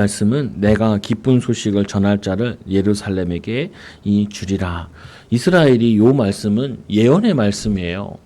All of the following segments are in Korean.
말씀은 내가 기쁜 소식을 전할 자를 예루살렘에게 주리라. 이스라엘이 요 말씀은 예언의 말씀이에요.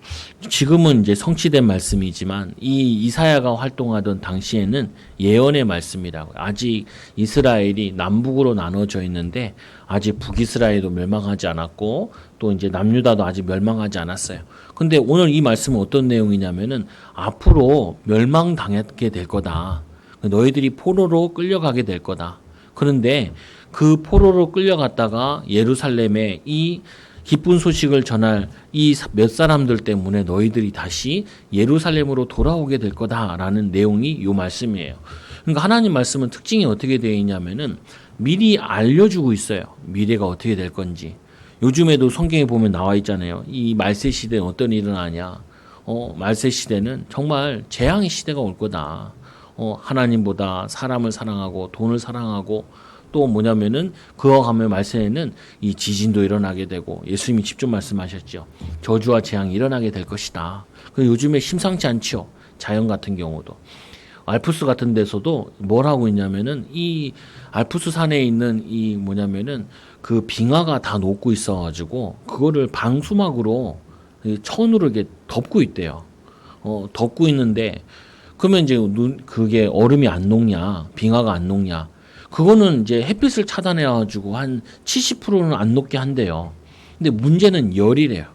지금은 이제 성취된 말씀이지만 이 이사야가 활동하던 당시에는 예언의 말씀이라고. 아직 이스라엘이 남북으로 나눠져 있는데 아직 북이스라엘도 멸망하지 않았고 또 이제 남유다도 아직 멸망하지 않았어요. 근데 오늘 이 말씀은 어떤 내용이냐면은 앞으로 멸망당하게 될 거다. 너희들이 포로로 끌려가게 될 거다. 그런데 그 포로로 끌려갔다가 예루살렘에 이 기쁜 소식을 전할 이 몇 사람들 때문에 너희들이 다시 예루살렘으로 돌아오게 될 거다라는 내용이 이 말씀이에요. 그러니까 하나님 말씀은 특징이 어떻게 되어 있냐면은 미리 알려주고 있어요. 미래가 어떻게 될 건지. 요즘에도 성경에 보면 나와 있잖아요. 이 말세 시대는 어떤 일이 일어나냐. 말세 시대는 정말 재앙의 시대가 올 거다. 하나님보다 사람을 사랑하고 돈을 사랑하고 또 뭐냐면은 그와 가면 말세에는 이 지진도 일어나게 되고 예수님이 직접 말씀하셨죠. 저주와 재앙이 일어나게 될 것이다. 요즘에 심상치 않죠. 자연 같은 경우도. 알프스 같은 데서도 뭘 하고 있냐면은 이 알프스 산에 있는 이 뭐냐면은 그 빙하가 다 녹고 있어가지고 그거를 방수막으로 천으로 이렇게 덮고 있대요. 덮고 있는데 그러면 이제 그게 얼음이 안 녹냐, 빙하가 안 녹냐. 그거는 이제 햇빛을 차단해가지고 한 70%는 안 녹게 한대요. 근데 문제는 열이래요.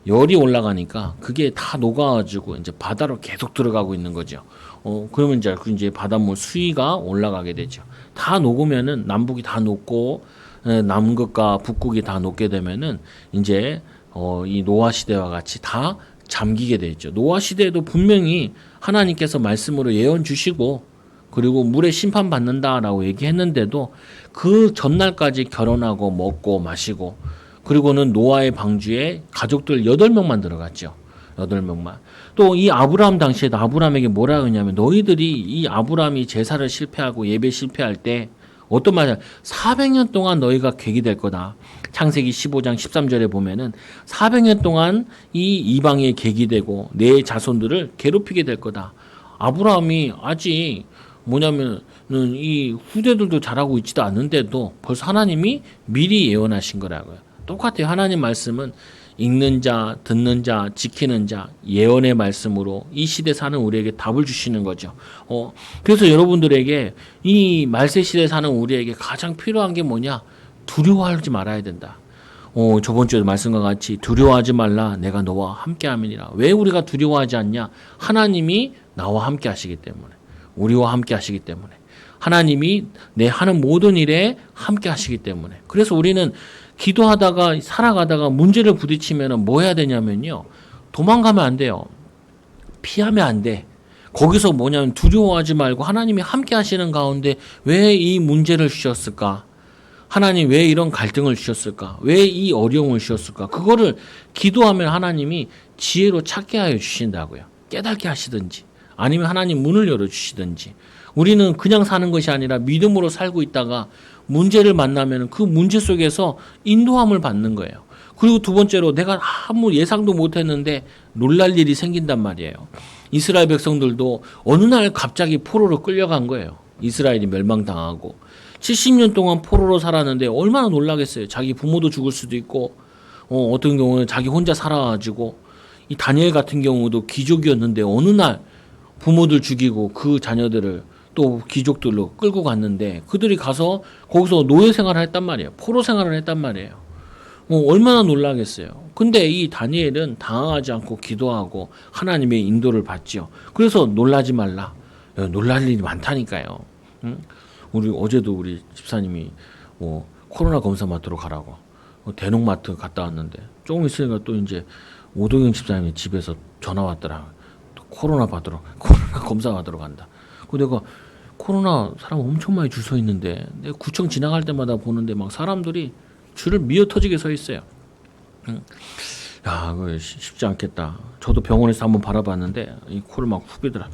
열이 올라가니까 그게 다 녹아가지고 이제 바다로 계속 들어가고 있는 거죠. 그러면 이제 바닷물 수위가 올라가게 되죠. 다 녹으면은 남북이 다 녹고 남극과 북극이 다 녹게 되면은 이제 이 노아 시대와 같이 다 잠기게 되죠. 노아 시대에도 분명히 하나님께서 말씀으로 예언 주시고 그리고 물에 심판 받는다라고 얘기했는데도 그 전날까지 결혼하고 먹고 마시고 그리고는 노아의 방주에 가족들 8명만 들어갔죠. 8명만. 또 이 아브라함 당시에도 아브라함에게 뭐라 그러냐면 너희들이 이 아브라함이 제사를 실패하고 예배 실패할 때 어떤 말이야? 400년 동안 너희가 객이 될 거다. 창세기 15장 13절에 보면은 400년 동안 이 이방의 객이 되고 내 자손들을 괴롭히게 될 거다. 아브라함이 아직 뭐냐면은 이 후대들도 잘하고 있지도 않는데도 벌써 하나님이 미리 예언하신 거라고요. 똑같아요. 하나님 말씀은 읽는 자, 듣는 자, 지키는 자, 예언의 말씀으로 이 시대 사는 우리에게 답을 주시는 거죠. 그래서 여러분들에게 이 말세 시대 사는 우리에게 가장 필요한 게 뭐냐? 두려워하지 말아야 된다. 저번 주에 말씀과 같이 두려워하지 말라. 내가 너와 함께 함이니라. 왜 우리가 두려워하지 않냐? 하나님이 나와 함께 하시기 때문에. 우리와 함께 하시기 때문에. 하나님이 내 하는 모든 일에 함께 하시기 때문에. 그래서 우리는 기도하다가 살아가다가 문제를 부딪히면 뭐 해야 되냐면요. 도망가면 안 돼요. 피하면 안 돼. 거기서 뭐냐면 두려워하지 말고 하나님이 함께 하시는 가운데 왜 이 문제를 주셨을까? 하나님 왜 이런 갈등을 주셨을까? 왜 이 어려움을 주셨을까? 그거를 기도하면 하나님이 지혜로 찾게 하여 주신다고요. 깨닫게 하시든지 아니면 하나님 문을 열어주시든지 우리는 그냥 사는 것이 아니라 믿음으로 살고 있다가 문제를 만나면 그 문제 속에서 인도함을 받는 거예요. 그리고 두 번째로 내가 아무 예상도 못했는데 놀랄 일이 생긴단 말이에요. 이스라엘 백성들도 어느 날 갑자기 포로로 끌려간 거예요. 이스라엘이 멸망당하고 70년 동안 포로로 살았는데 얼마나 놀라겠어요. 자기 부모도 죽을 수도 있고 어떤 경우는 자기 혼자 살아가지고 이 다니엘 같은 경우도 귀족이었는데 어느 날 부모들 죽이고 그 자녀들을 또 귀족들로 끌고 갔는데 그들이 가서 거기서 노예 생활을 했단 말이에요. 포로 생활을 했단 말이에요. 얼마나 놀라겠어요. 근데 이 다니엘은 당황하지 않고 기도하고 하나님의 인도를 받죠. 그래서 놀라지 말라. 놀랄 일이 많다니까요. 우리 어제도 우리 집사님이 코로나 검사 맡으러 가라고 대농마트 갔다 왔는데 조금 있으니까 또 이제 오동영 집사님이 집에서 전화 왔더라. 코로나 검사 받으러 간다. 내가 코로나 사람 엄청 많이 줄 서 있는데 내가 구청 지나갈 때마다 보는데 막 사람들이 줄을 미어 터지게 서 있어요. 야, 그거 쉽지 않겠다. 저도 병원에서 한번 바라봤는데 이 코를 막 후비더라.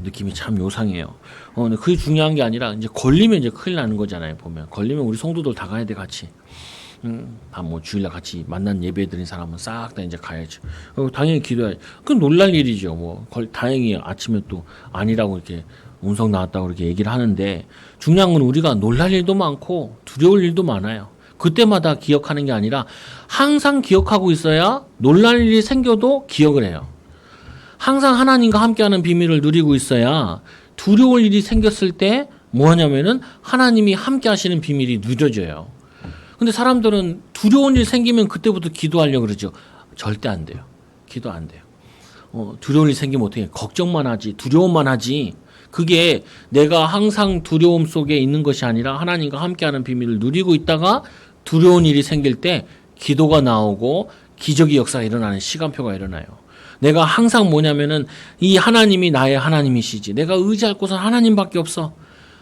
느낌이 참 요상해요. 근데 그게 중요한 게 아니라 이제 걸리면 이제 큰일 나는 거잖아요. 보면 걸리면 우리 성도들 다 가야 돼 같이. 다 뭐 주일날 같이 만난 예배 드린 사람은 싹 다 이제 가야죠. 당연히 기도해야지. 그 놀랄 일이죠. 다행히 아침에 또 아니라고 이렇게 운석 나왔다고 그렇게 얘기를 하는데 중요한 건 우리가 놀랄 일도 많고 두려울 일도 많아요. 그때마다 기억하는 게 아니라 항상 기억하고 있어야 놀랄 일이 생겨도 기억을 해요. 항상 하나님과 함께하는 비밀을 누리고 있어야 두려울 일이 생겼을 때 뭐하냐면은 하나님이 함께 하시는 비밀이 누려져요. 근데 사람들은 두려운 일 생기면 그때부터 기도하려고 그러죠. 절대 안 돼요. 기도 안 돼요. 두려운 일 생기면 어떻게 해? 걱정만 하지, 두려움만 하지. 그게 내가 항상 두려움 속에 있는 것이 아니라 하나님과 함께하는 비밀을 누리고 있다가 두려운 일이 생길 때 기도가 나오고 기적의 역사가 일어나는 시간표가 일어나요. 내가 항상 뭐냐면은 이 하나님이 나의 하나님이시지. 내가 의지할 곳은 하나님밖에 없어.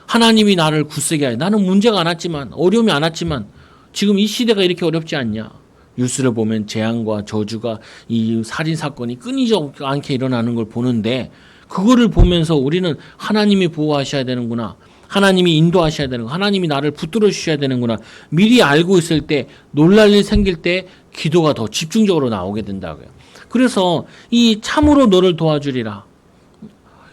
하나님이 나를 굳세게 하여. 나는 문제가 안 왔지만, 어려움이 안 왔지만 지금 이 시대가 이렇게 어렵지 않냐. 뉴스를 보면 재앙과 저주가 이 살인 사건이 끊이지 않게 일어나는 걸 보는데 그거를 보면서 우리는 하나님이 보호하셔야 되는구나. 하나님이 인도하셔야 되는구나. 하나님이 나를 붙들어 주셔야 되는구나. 미리 알고 있을 때 놀랄 일 생길 때 기도가 더 집중적으로 나오게 된다고요. 그래서 이 참으로 너를 도와주리라.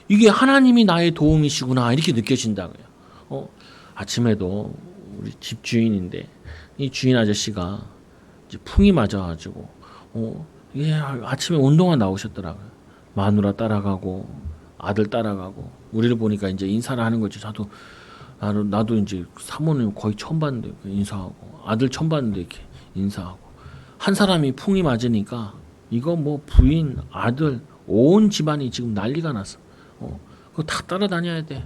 이게 하나님이 나의 도움이시구나 이렇게 느껴진다고요. 아침에도 우리 집 주인인데 이 주인 아저씨가 이제 풍이 맞아가지고 이게 아침에 운동화 나오셨더라고요. 마누라 따라가고 아들 따라가고 우리를 보니까 이제 인사를 하는 거지. 나도 이제 사모님 거의 처음 봤는데 인사하고 아들 처음 봤는데 이렇게 인사하고 한 사람이 풍이 맞으니까 이거 뭐 부인 아들 온 집안이 지금 난리가 났어. 그거 다 따라다녀야 돼.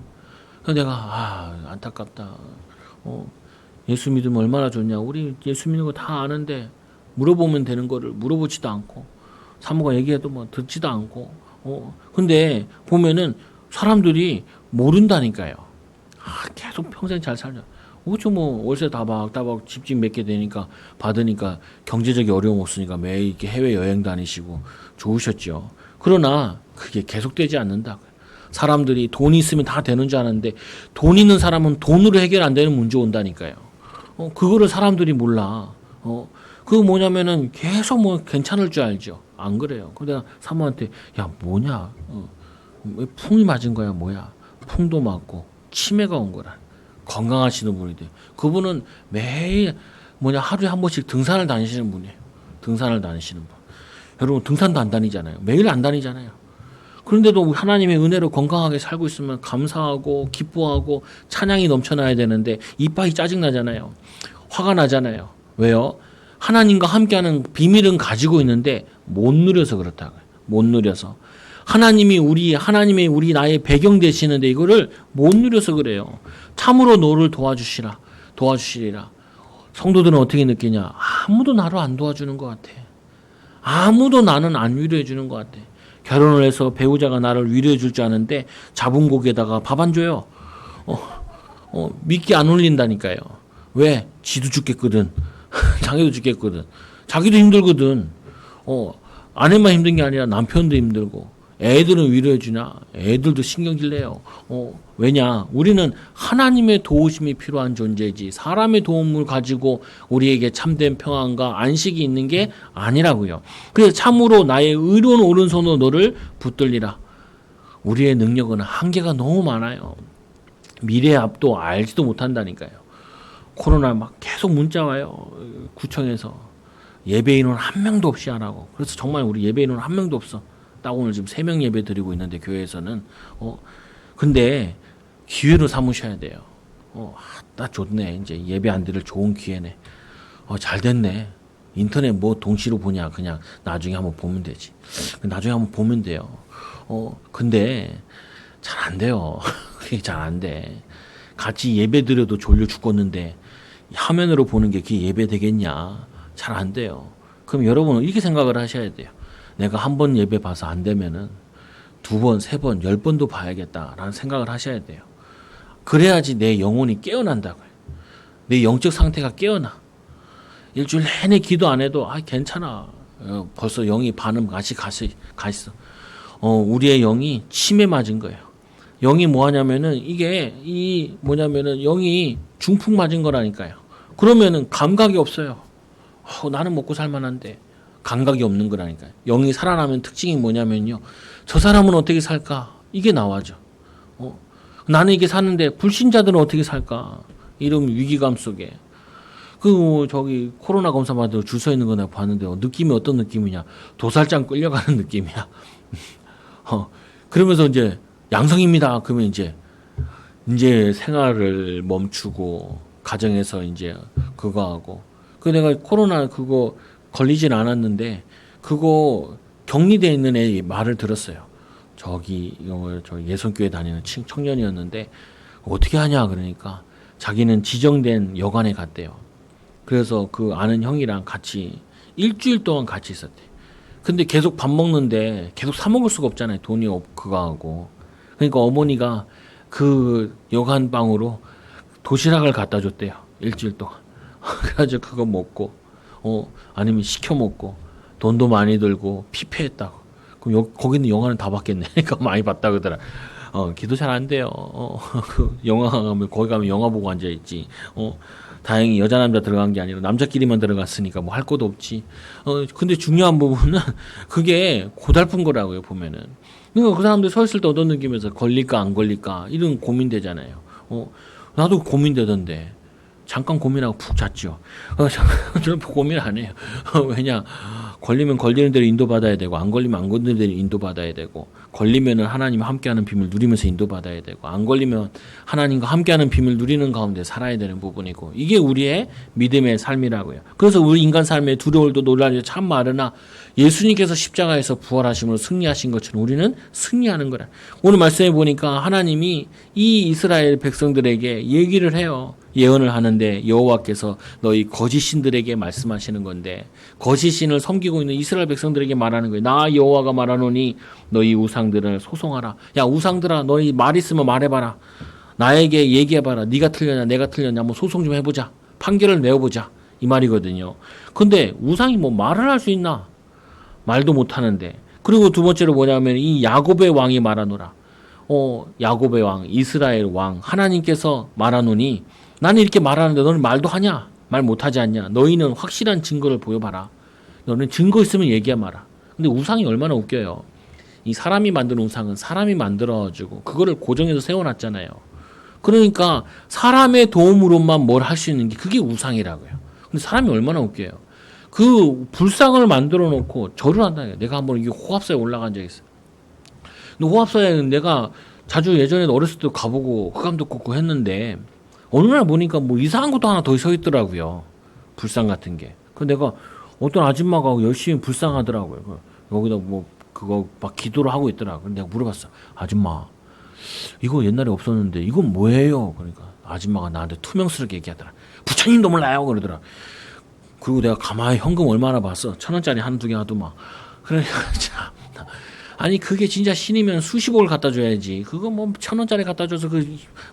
그래서 내가 안타깝다. 예수 믿으면 얼마나 좋냐. 우리 예수 믿는 거 다 아는데 물어보면 되는 거를 물어보지도 않고 사모가 얘기해도 뭐 듣지도 않고 근데 보면은 사람들이 모른다니까요. 계속 평생 잘 살냐. 어쩌 뭐 월세 다박다박 집집 몇 개 되니까 받으니까 경제적인 어려움 없으니까 매일 이렇게 해외 여행 다니시고 좋으셨죠. 그러나 그게 계속되지 않는다고요. 사람들이 돈이 있으면 다 되는 줄 아는데 돈 있는 사람은 돈으로 해결 안 되는 문제 온다니까요. 그거를 사람들이 몰라. 그거 뭐냐면은 계속 뭐 괜찮을 줄 알죠. 안 그래요. 그래서 내가 사모한테 야 뭐냐, 왜 풍이 맞은 거야 뭐야? 풍도 맞고 치매가 온 거라. 건강하시는 분인데 그분은 매일 하루에 한 번씩 등산을 다니시는 분이에요. 등산을 다니시는 분. 여러분 등산도 안 다니잖아요. 매일 안 다니잖아요. 그런데도 하나님의 은혜로 건강하게 살고 있으면 감사하고 기뻐하고 찬양이 넘쳐나야 되는데 이빨이 짜증나잖아요. 화가 나잖아요. 왜요? 하나님과 함께하는 비밀은 가지고 있는데 못 누려서 그렇다고요. 못 누려서. 하나님이 우리 나의 배경 되시는데 이거를 못 누려서 그래요. 참으로 너를 도와주시리라. 성도들은 어떻게 느끼냐? 아무도 나를 안 도와주는 것 같아. 아무도 나는 안 위로해 주는 것 같아. 결혼을 해서 배우자가 나를 위로해 줄 줄 아는데 잡은 고기에다가 밥 안 줘요. 미끼 안 올린다니까요. 왜? 지도 죽겠거든. 자기도 죽겠거든. 자기도 힘들거든. 아내만 힘든 게 아니라 남편도 힘들고 애들은 위로해 주냐? 애들도 신경질 내요. 왜냐? 우리는 하나님의 도우심이 필요한 존재지 사람의 도움을 가지고 우리에게 참된 평안과 안식이 있는 게 아니라고요. 그래서 참으로 나의 의로운 오른손으로 너를 붙들리라. 우리의 능력은 한계가 너무 많아요. 미래의 앞도 알지도 못한다니까요. 코로나 막 계속 문자 와요. 구청에서 예배인원 한 명도 없이 하라고. 그래서 정말 우리 예배인원 한 명도 없어. 딱 오늘 지금 3명 예배 드리고 있는데 교회에서는 근데 기회로 삼으셔야 돼요. 딱 좋네. 이제 예배 안 드릴 좋은 기회네. 잘 됐네. 인터넷 뭐 동시로 보냐. 그냥 나중에 한번 보면 되지. 나중에 한번 보면 돼요. 근데 잘 안 돼요. 그게 잘 안 돼. 같이 예배 드려도 졸려 죽겠는데 화면으로 보는 게 그게 예배 되겠냐. 잘 안 돼요. 그럼 여러분은 이렇게 생각을 하셔야 돼요. 내가 한 번 예배 봐서 안 되면은 2번, 3번, 10번도 봐야겠다라는 생각을 하셔야 돼요. 그래야지 내 영혼이 깨어난다고요. 내 영적 상태가 깨어나. 일주일 내내 기도 안 해도 괜찮아. 벌써 영이 반은 같이 가 있어. 우리의 영이 치매 맞은 거예요. 영이 뭐 하냐면은 영이 중풍 맞은 거라니까요. 그러면은 감각이 없어요. 나는 먹고 살만한데 감각이 없는 거라니까요. 영이 살아나면 특징이 뭐냐면요. 저 사람은 어떻게 살까? 이게 나와죠. 나는 이게 사는데 불신자들은 어떻게 살까? 이런 위기감 속에. 저기 코로나 검사 받으러 줄 서 있는 거 내가 봤는데 느낌이 어떤 느낌이냐? 도살장 끌려가는 느낌이야. 그러면서 이제 양성입니다. 그러면 이제 생활을 멈추고 가정에서 이제 그거 하고. 내가 코로나 그거 걸리진 않았는데 그거 격리돼 있는 애 말을 들었어요. 저 예선교회 다니는 청년이었는데 어떻게 하냐 그러니까 자기는 지정된 여관에 갔대요. 그래서 그 아는 형이랑 같이 일주일 동안 같이 있었대. 근데 계속 밥 먹는데 계속 사 먹을 수가 없잖아요. 돈이 그거 하고. 그러니까 어머니가 그 여관 방으로 도시락을 갖다 줬대요. 일주일 동안. 그래가지고 그거 먹고, 아니면 시켜 먹고, 돈도 많이 들고, 피폐했다고. 그럼 거기는 영화는 다 봤겠네. 그러니까 많이 봤다 그러더라. 기도 잘 안 돼요. 거기 가면 영화 보고 앉아있지. 다행히 여자 남자 들어간 게 아니라 남자끼리만 들어갔으니까 뭐 할 것도 없지. 근데 중요한 부분은 그게 고달픈 거라고요, 보면은. 그러니까 그 사람들 서 있을 때 어떤 느낌에서 걸릴까 안 걸릴까 이런 고민되잖아요. 나도 고민되던데 잠깐 고민하고 푹 잤죠. 저는 고민 안 해요. 왜냐 걸리면 걸리는 대로 인도받아야 되고 안 걸리면 안 걸리는 대로 인도받아야 되고 걸리면은 하나님 함께하는 비밀 누리면서 인도받아야 되고 안 걸리면 하나님과 함께하는 비밀 누리는 가운데 살아야 되는 부분이고 이게 우리의 믿음의 삶이라고요. 그래서 우리 인간 삶에 두려울도 놀랄도 참 많으나 예수님께서 십자가에서 부활하심으로 승리하신 것처럼 우리는 승리하는 거라. 오늘 말씀해 보니까 하나님이 이 이스라엘 백성들에게 얘기를 해요. 예언을 하는데 여호와께서 너희 거짓 신들에게 말씀하시는 건데 거짓 신을 섬기고 있는 이스라엘 백성들에게 말하는 거예요. 나 여호와가 말하노니 너희 우상들을 소송하라. 야 우상들아 너희 말 있으면 말해봐라. 나에게 얘기해봐라. 네가 틀렸냐 내가 틀렸냐 한번 소송 좀 해보자. 판결을 내어보자. 이 말이거든요. 근데 우상이 뭐 말을 할 수 있나? 말도 못하는데. 그리고 두 번째로 뭐냐면 이 야곱의 왕이 말하노라. 야곱의 왕 이스라엘 왕 하나님께서 말하노니 나는 이렇게 말하는데 너는 말도 하냐? 말 못하지 않냐? 너희는 확실한 증거를 보여봐라. 너는 증거 있으면 얘기해 마라. 근데 우상이 얼마나 웃겨요. 이 사람이 만든 우상은 사람이 만들어가지고 그거를 고정해서 세워놨잖아요. 그러니까 사람의 도움으로만 뭘 할 수 있는 게 그게 우상이라고요. 근데 사람이 얼마나 웃겨요. 그 불상을 만들어 놓고 절을 한다는 거예요. 내가 한번 이게 호합사에 올라간 적이 있어요. 근데 호합사에는 내가 자주 예전에 어렸을 때 가보고 흑암도 꽂고 했는데 어느 날 보니까 뭐 이상한 것도 하나 더 서 있더라고요. 불상 같은 게. 그 내가 어떤 아줌마가 열심히 불상하더라고요. 여기다 뭐 그거 막 기도를 하고 있더라고요. 내가 물어봤어. 아줌마 이거 옛날에 없었는데 이건 뭐예요? 그러니까 아줌마가 나한테 투명스럽게 얘기하더라. 부처님도 몰라요 그러더라. 그리고 내가 가만히 현금 얼마나 봤어. 1,000원짜리 한두 개 하더만. 그러니까 참 아니 그게 진짜 신이면 수십억을 갖다 줘야지. 그거 뭐 1,000원짜리 갖다 줘서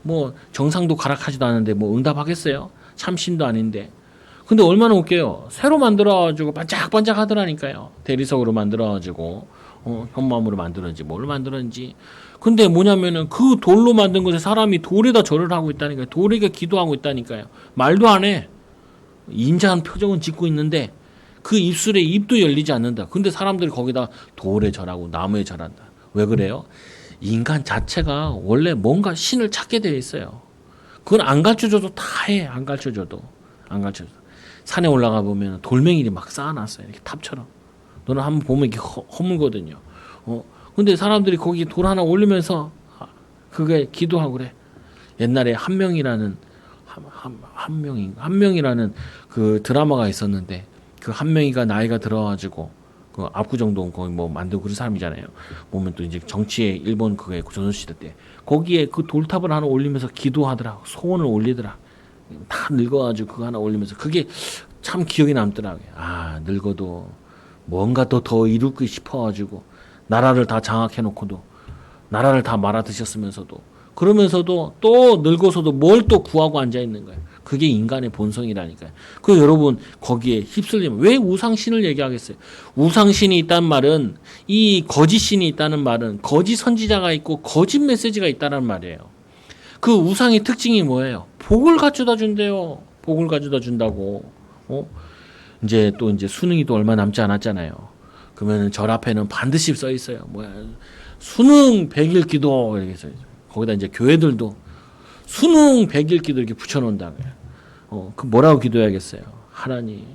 뭐 정상도 가락하지도 않은데 뭐 응답하겠어요? 참 신도 아닌데. 근데 얼마나 웃겨요. 새로 만들어가지고 반짝반짝 하더라니까요. 대리석으로 만들어가지고 현무암으로 만들었는지 뭘 만들었는지. 근데 뭐냐면은 그 돌로 만든 것에 사람이 돌에다 절을 하고 있다니까요. 돌에게 기도하고 있다니까요. 말도 안 해. 인자한 표정은 짓고 있는데 그 입술에 입도 열리지 않는다. 근데 사람들이 거기다 돌에 절하고 나무에 절한다. 왜 그래요? 인간 자체가 원래 뭔가 신을 찾게 되어 있어요. 그건 안 가르쳐줘도 다 해. 안 가르쳐줘도. 산에 올라가 보면 돌멩이를 막 쌓아놨어요. 이렇게 탑처럼. 너는 한번 보면 이렇게 허물거든요. 근데 사람들이 거기 돌 하나 올리면서 그게 기도하고 그래. 옛날에 한명이라는 그 드라마가 있었는데 그 한명이가 나이가 들어가지고 그 압구정동 거기 뭐 만들고 그런 사람이잖아요. 보면 또 이제 정치에 일본 그게 조선시대 때 거기에 그 돌탑을 하나 올리면서 기도하더라. 소원을 올리더라. 다 늙어가지고 그거 하나 올리면서 그게 참 기억에 남더라고요. 아 늙어도 뭔가 더 이루고 싶어가지고 나라를 다 장악해놓고도 나라를 다 말아드셨으면서도 그러면서도 또 늙어서도 뭘 또 구하고 앉아있는 거예요. 그게 인간의 본성이라니까요. 그 여러분 거기에 휩쓸리면 왜 우상신을 얘기하겠어요? 우상신이 있다는 말은 이 거짓신이 있다는 말은 거짓 선지자가 있고 거짓 메시지가 있다는 말이에요. 그 우상의 특징이 뭐예요? 복을 가져다 준대요. 복을 가져다 준다고. 이제 수능이 또 얼마 남지 않았잖아요. 그러면 절 앞에는 반드시 써 있어요. 뭐야? 수능 100일 기도 이렇게 써 있어요. 거기다 이제 교회들도 수능 100읽기도 이렇게 붙여놓는다고요. 그 뭐라고 기도해야겠어요? 하나님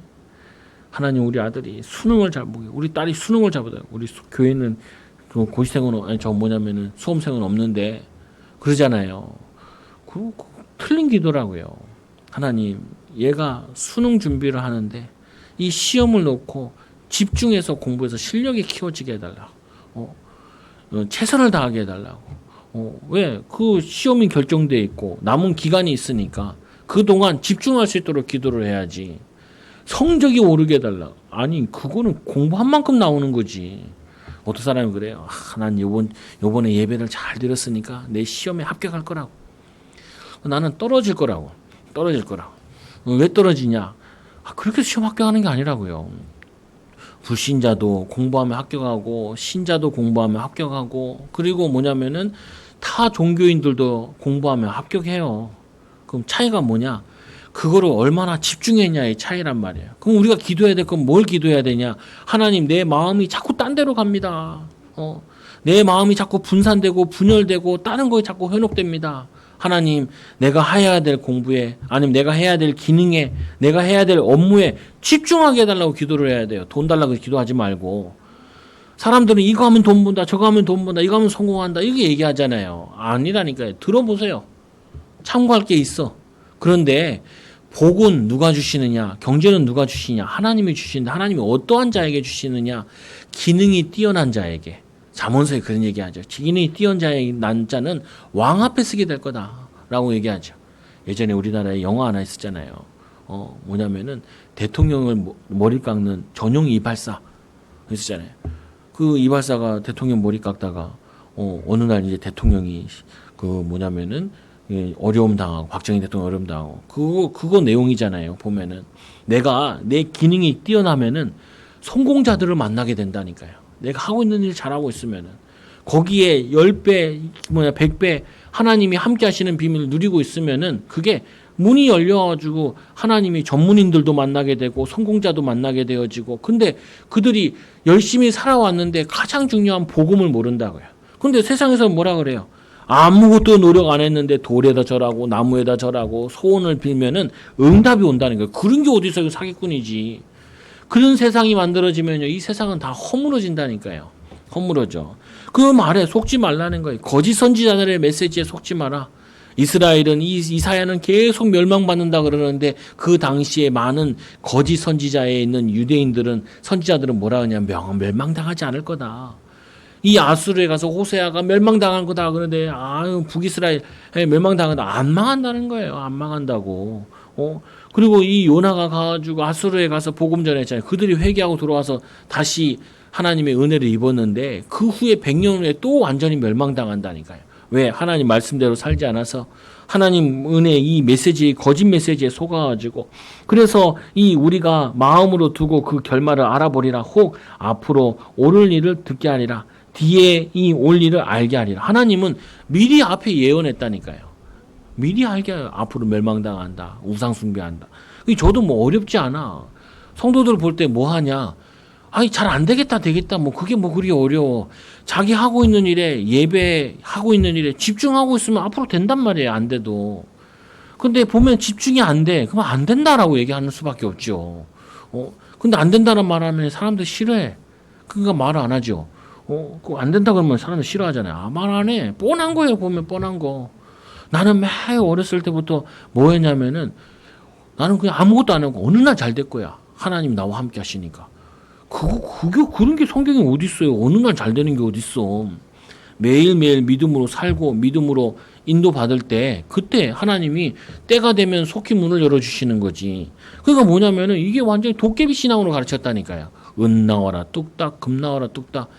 우리 아들이 수능을 잘 보게, 우리 딸이 수능을 잘 보게. 우리 교회는 그 고시생은 아니 저 뭐냐면은 수험생은 없는데 그러잖아요. 그 틀린 기도라고요. 하나님, 얘가 수능 준비를 하는데 이 시험을 놓고 집중해서 공부해서 실력이 키워지게 해달라고. 최선을 다하게 해달라고. 왜? 그 시험이 결정돼 있고 남은 기간이 있으니까 그동안 집중할 수 있도록 기도를 해야지. 성적이 오르게 해달라. 아니, 그거는 공부한 만큼 나오는 거지. 어떤 사람이 그래요. 난 요번에 예배를 잘 드렸으니까 내 시험에 합격할 거라고. 나는 떨어질 거라고. 왜 떨어지냐? 그렇게 시험 합격하는 게 아니라고요. 불신자도 공부하면 합격하고 신자도 공부하면 합격하고 그리고 뭐냐면은 타 종교인들도 공부하면 합격해요. 그럼 차이가 뭐냐? 그거를 얼마나 집중했냐의 차이란 말이에요. 그럼 우리가 기도해야 될 건 뭘 기도해야 되냐? 하나님, 내 마음이 자꾸 딴 데로 갑니다. 내 마음이 자꾸 분산되고 분열되고 다른 거에 자꾸 현혹됩니다. 하나님, 내가 해야 될 공부에, 아니면 내가 해야 될 기능에, 내가 해야 될 업무에 집중하게 해달라고 기도를 해야 돼요. 돈 달라고 기도하지 말고. 사람들은 이거 하면 돈 번다, 저거 하면 돈 번다, 이거 하면 성공한다, 이렇게 얘기하잖아요. 아니라니까요. 들어보세요. 참고할 게 있어. 그런데 복은 누가 주시느냐, 경제는 누가 주시냐, 하나님이 주시는데 하나님이 어떠한 자에게 주시느냐, 기능이 뛰어난 자에게. 잠언서에 그런 얘기하죠. 기능이 뛰어난 자는 왕 앞에 쓰게 될 거다라고 얘기하죠. 예전에 우리나라에 영화 하나 있었잖아요. 뭐냐면은 대통령을 머리 깎는 전용 이발사 있었잖아요. 그 이발사가 대통령 머리 깎다가 어느 날 이제 대통령이 그 뭐냐면은 어려움 당하고, 박정희 대통령 어려움 당하고, 그거 내용이잖아요. 보면은 내가 내 기능이 뛰어나면은 성공자들을 만나게 된다니까요. 내가 하고 있는 일 잘하고 있으면은 거기에 10배, 100배 하나님이 함께 하시는 비밀을 누리고 있으면은 그게 문이 열려가지고 하나님이 전문인들도 만나게 되고 성공자도 만나게 되어지고, 근데 그들이 열심히 살아왔는데 가장 중요한 복음을 모른다고요. 근데 세상에서 뭐라 그래요? 아무것도 노력 안 했는데 돌에다 절하고 나무에다 절하고 소원을 빌면은 응답이 온다는 거예요. 그런 게 어디서 이거 사기꾼이지. 그런 세상이 만들어지면요, 이 세상은 다 허물어진다니까요. 허물어져. 그 말에 속지 말라는 거예요. 거짓 선지자들의 메시지에 속지 마라. 이스라엘은 이사야는 계속 멸망받는다 그러는데 그 당시에 많은 거짓 선지자에 있는 유대인들은, 선지자들은 뭐라 하냐면 멸망당하지 않을 거다. 이 아수르에 가서 호세아가 멸망당한 거다 그러는데 북이스라엘 멸망당한다. 안 망한다는 거예요. 안 망한다고. 그리고 이 요나가 가가지고 아수르에 가서 복음 전했잖아요. 그들이 회개하고 들어와서 다시 하나님의 은혜를 입었는데 그 후에 100년 후에 또 완전히 멸망당한다니까요. 왜? 하나님 말씀대로 살지 않아서 하나님 은혜 이 메시지, 거짓 메시지에 속아가지고. 그래서 이 우리가 마음으로 두고 그 결말을 알아보리라. 혹 앞으로 오를 일을 듣게 하리라. 뒤에 이 올 일을 알게 하리라. 하나님은 미리 앞에 예언했다니까요. 미리 알게 해요. 앞으로 멸망당한다. 우상 숭배한다. 저도 뭐 어렵지 않아. 성도들 볼 때 뭐 하냐. 잘 안 되겠다, 되겠다. 뭐 그게 뭐 그리 어려워. 자기 하고 있는 일에, 예배하고 있는 일에 집중하고 있으면 앞으로 된단 말이에요. 안 돼도. 근데 보면 집중이 안 돼. 그러면 안 된다라고 얘기하는 수밖에 없죠. 근데 안 된다는 말 하면 사람들 싫어해. 그러니까 말 안 하죠. 그거 안 된다 그러면 사람들 싫어하잖아요. 말 안 해. 뻔한 거예요. 보면 뻔한 거. 나는 매 어렸을 때부터 뭐 했냐면은 나는 그냥 아무것도 안 하고 어느 날 잘 될 거야. 하나님 나와 함께 하시니까. 그런 게 성경에 어디 있어요? 어느 날 잘 되는 게 어디 있어? 매일매일 믿음으로 살고 믿음으로 인도받을 때 그때 하나님이 때가 되면 속히 문을 열어주시는 거지. 그러니까 뭐냐면은 이게 완전히 도깨비 신앙으로 가르쳤다니까요. 은 나와라 뚝딱, 금 나와라 뚝딱.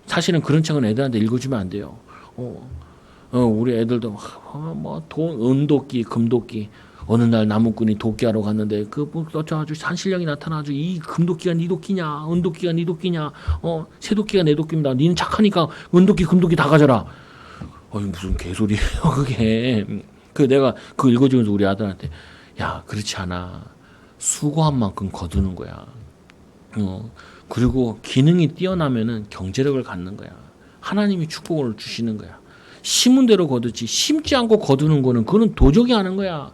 사실은 그런 책은 애들한테 읽어주면 안 돼요. 우리 애들도 은도끼, 금도끼. 어느 날 나무꾼이 도끼하러 갔는데 아주 산신령이 나타나가지고 이 금도끼가 네 도끼냐, 은도끼가 네 도끼냐, 새도끼가 내 도끼입니다. 니는 착하니까 은도끼, 금도끼 다 가져라. 무슨 개소리예요 그게. 내가 그거 읽어주면서 우리 아들한테 야, 그렇지 않아. 수고한 만큼 거두는 거야. 그리고 기능이 뛰어나면은 경제력을 갖는 거야. 하나님이 축복을 주시는 거야. 심은 대로 거두지 심지 않고 거두는 거는 그거는 도적이 하는 거야.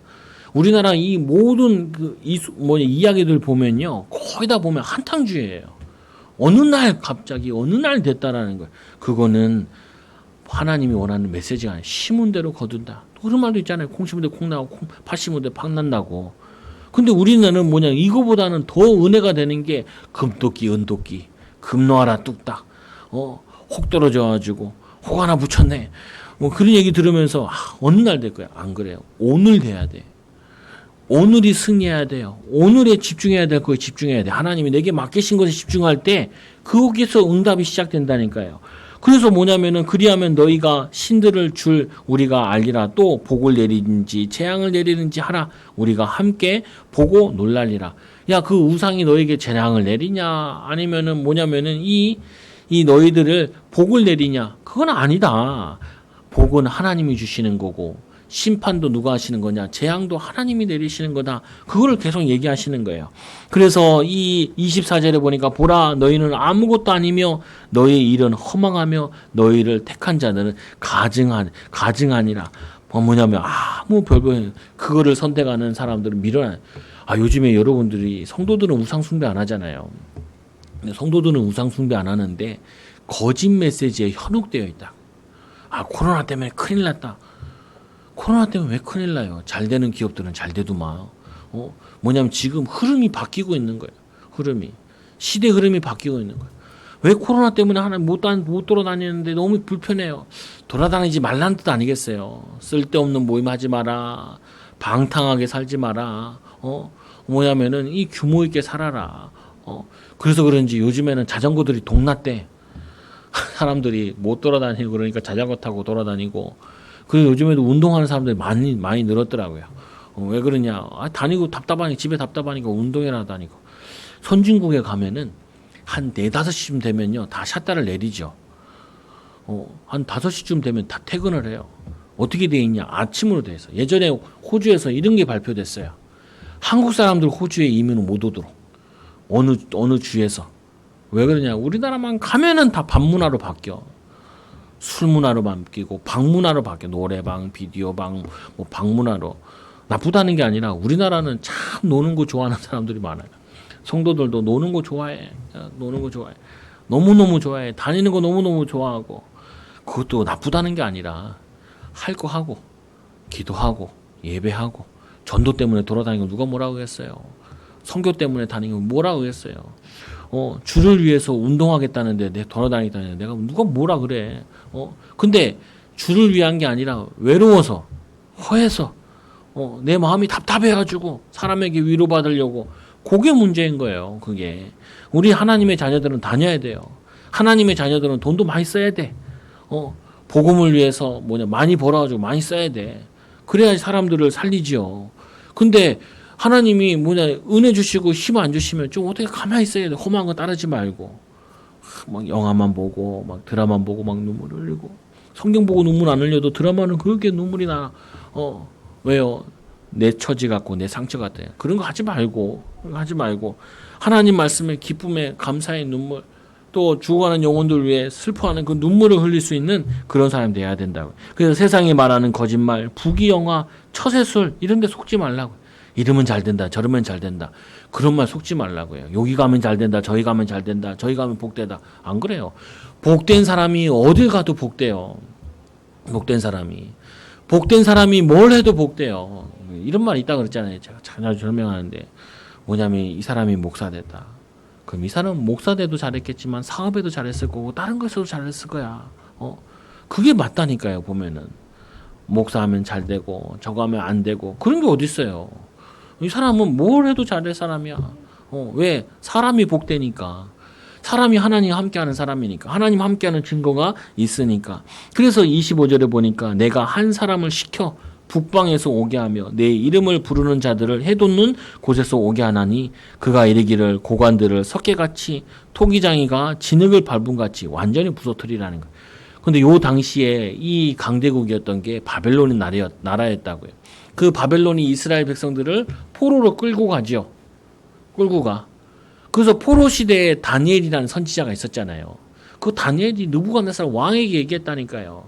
우리나라 이 모든 이야기들 보면요. 거의 다 보면 한탕주의예요. 어느 날 갑자기 어느 날 됐다라는 거예요. 그거는 하나님이 원하는 메시지가 아니에요. 심은 대로 거둔다. 그런 말도 있잖아요. 콩 심은 대로 콩 나고 팥 심은 대로 팥 난다고. 근데 우리는 뭐냐 이거보다는 더 은혜가 되는 게 금도끼 은도끼 금 놓아라 뚝딱 혹 떨어져가지고 혹 하나 붙였네. 뭐 그런 얘기 들으면서 어느 날 될 거야. 안 그래요. 오늘 돼야 돼. 오늘이 승리해야 돼요. 오늘에 집중해야 될 거에 집중해야 돼. 하나님이 내게 맡기신 것에 집중할 때 거기서 응답이 시작된다니까요. 그래서 뭐냐면은 그리하면 너희가 신들을 줄 우리가 알리라. 또 복을 내리든지 재앙을 내리든지 하라. 우리가 함께 보고 놀랄리라. 야, 그 우상이 너에게 재앙을 내리냐 아니면은 뭐냐면은 이 너희들을 복을 내리냐. 그건 아니다. 복은 하나님이 주시는 거고 심판도 누가 하시는 거냐? 재앙도 하나님이 내리시는 거다. 그거를 계속 얘기하시는 거예요. 그래서 이 24절에 보니까 보라 너희는 아무것도 아니며 너희의 일은 허망하며 너희를 택한 자들은 가증하니라. 뭐냐면 아무 별별 그거를 선택하는 사람들은 밀어놔요. 요즘에 여러분들이 성도들은 우상 숭배 안 하잖아요. 성도들은 우상 숭배 안 하는데 거짓 메시지에 현혹되어 있다. 코로나 때문에 큰일 났다. 코로나 때문에 왜 큰일 나요? 잘 되는 기업들은 잘 돼도 뭐냐면 지금 흐름이 바뀌고 있는 거예요. 시대 흐름이 바뀌고 있는 거예요. 왜 코로나 때문에 하나 못 돌아다니는데 너무 불편해요. 돌아다니지 말라는 뜻 아니겠어요? 쓸데없는 모임 하지 마라. 방탕하게 살지 마라. 뭐냐면은 이 규모 있게 살아라. 그래서 그런지 요즘에는 자전거들이 동났대. 사람들이 못 돌아다니고 그러니까 자전거 타고 돌아다니고. 그리고 요즘에도 운동하는 사람들이 많이 늘었더라고요. 왜 그러냐? 다니고 집에 답답하니까 운동이나 다니고. 선진국에 가면은 한 4, 5시쯤 되면요. 다 샷다를 내리죠. 한 5시쯤 되면 다 퇴근을 해요. 어떻게 돼 있냐? 아침으로 돼 있어. 예전에 호주에서 이런 게 발표됐어요. 한국 사람들 호주에 이민을 못 오도록. 어느 주에서. 왜 그러냐? 우리나라만 가면은 다 밤문화로 바뀌어. 술 문화로 바뀌고 방 문화로 바뀌어. 노래방, 비디오방, 방 문화로. 나쁘다는 게 아니라 우리나라는 참 노는 거 좋아하는 사람들이 많아요. 성도들도 노는 거 좋아해. 너무너무 좋아해. 다니는 거 너무너무 좋아하고. 그것도 나쁘다는 게 아니라 할 거 하고 기도하고 예배하고 전도 때문에 돌아다니고 누가 뭐라고 했어요. 선교 때문에 다니고 뭐라고 했어요. 주를 위해서 운동하겠다는데 내 돌아다니다는데 내가 누가 뭐라 그래. 근데 주를 위한 게 아니라 외로워서 허해서 내 마음이 답답해가지고 사람에게 위로받으려고 그게 문제인 거예요. 그게 우리 하나님의 자녀들은 다녀야 돼요. 하나님의 자녀들은 돈도 많이 써야 돼. 복음을 위해서 많이 벌어가지고 많이 써야 돼. 그래야 사람들을 살리지요. 근데 하나님이 은혜 주시고 힘 안 주시면 좀 어떻게 가만히 있어야 돼. 험한 거 따르지 말고 막 영화만 보고 막 드라마만 보고 막 눈물 흘리고 성경 보고 눈물 안 흘려도 드라마는 그렇게 눈물이 나. 왜요? 내 처지 같고 내 상처 같아요. 그런 거 하지 말고 하나님 말씀에 기쁨에 감사의 눈물 또 죽어가는 영혼들 위해 슬퍼하는 그 눈물을 흘릴 수 있는 그런 사람이 돼야 된다고. 그래서 세상이 말하는 거짓말, 부귀영화, 처세술 이런 데 속지 말라고. 이러면 잘 된다. 저러면 잘 된다. 그런 말 속지 말라고요. 여기 가면 잘 된다. 저기 가면 잘 된다. 저기 가면 복되다. 안 그래요. 복된 사람이 어딜 가도 복돼요. 복된 사람이 뭘 해도 복돼요. 이런 말 있다 그랬잖아요. 제가 자주 설명하는데 뭐냐면 이 사람이 목사 됐다. 그럼 이 사람은 목사 돼도 잘했겠지만 사업에도 잘했을 거고 다른 것에도 잘했을 거야. 그게 맞다니까요. 보면은 목사하면 잘 되고 저거 하면 안 되고 그런 게 어디 있어요. 이 사람은 뭘 해도 잘될 사람이야. 왜? 사람이 복되니까. 사람이 하나님 함께하는 사람이니까. 하나님 함께하는 증거가 있으니까. 그래서 25절에 보니까 내가 한 사람을 시켜 북방에서 오게 하며 내 이름을 부르는 자들을 해돋는 곳에서 오게 하나니 그가 이르기를 고관들을 석계같이 토기장이가 진흙을 밟은 같이 완전히 부서뜨리라는 거예요. 근데 요 당시에 이 강대국이었던 게 바벨론의 나라였다고요. 그 바벨론이 이스라엘 백성들을 포로로 끌고 가죠. 끌고 가. 그래서 포로 시대에 다니엘이라는 선지자가 있었잖아요. 그 다니엘이 느부갓네살 왕에게 얘기했다니까요.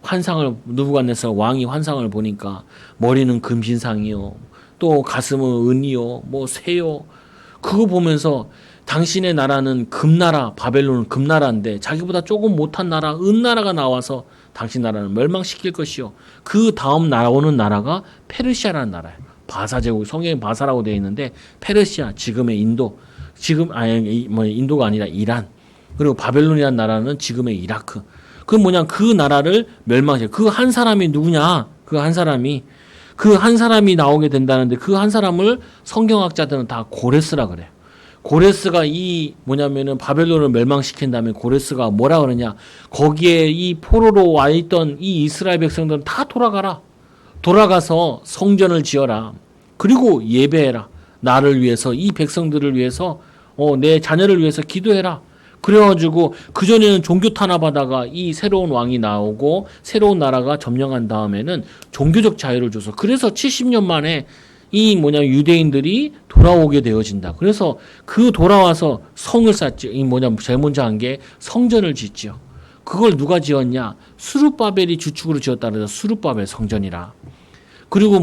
환상을 느부갓네살 왕이 환상을 보니까 머리는 금신상이요, 또 가슴은 은이요, 뭐 새요. 그거 보면서 당신의 나라는 금나라, 바벨론은 금나라인데 자기보다 조금 못한 나라, 은나라가 나와서 당신 나라는 멸망시킬 것이요. 그 다음 나오는 나라가 페르시아라는 나라예요. 바사 제국, 성경에 바사라고 되어 있는데 페르시아, 지금의 인도, 지금 아니 뭐 인도가 아니라 이란, 그리고 바벨론이라는 나라는 지금의 이라크. 그 뭐냐, 그 나라를 멸망시켜. 그 한 사람이 누구냐? 그 한 사람이 나오게 된다는데 그 한 사람을 성경학자들은 다 고레스라 그래요. 고레스가 이 뭐냐면은 바벨론을 멸망시킨 다음에 고레스가 뭐라 그러냐? 거기에 이 포로로 와 있던 이 이스라엘 백성들은 다 돌아가라. 돌아가서 성전을 지어라. 그리고 예배해라. 나를 위해서, 이 백성들을 위해서, 내 자녀를 위해서 기도해라. 그래가지고 그전에는 종교 탄압하다가 이 새로운 왕이 나오고 새로운 나라가 점령한 다음에는 종교적 자유를 줘서, 그래서 70년 만에 이 유대인들이 돌아오게 되어진다. 그래서 그 돌아와서 성을 쌓지. 제일 먼저 한 게 성전을 짓지요. 그걸 누가 지었냐? 스룹바벨이 주축으로 지었다 그래서 스룹바벨 성전이라. 그리고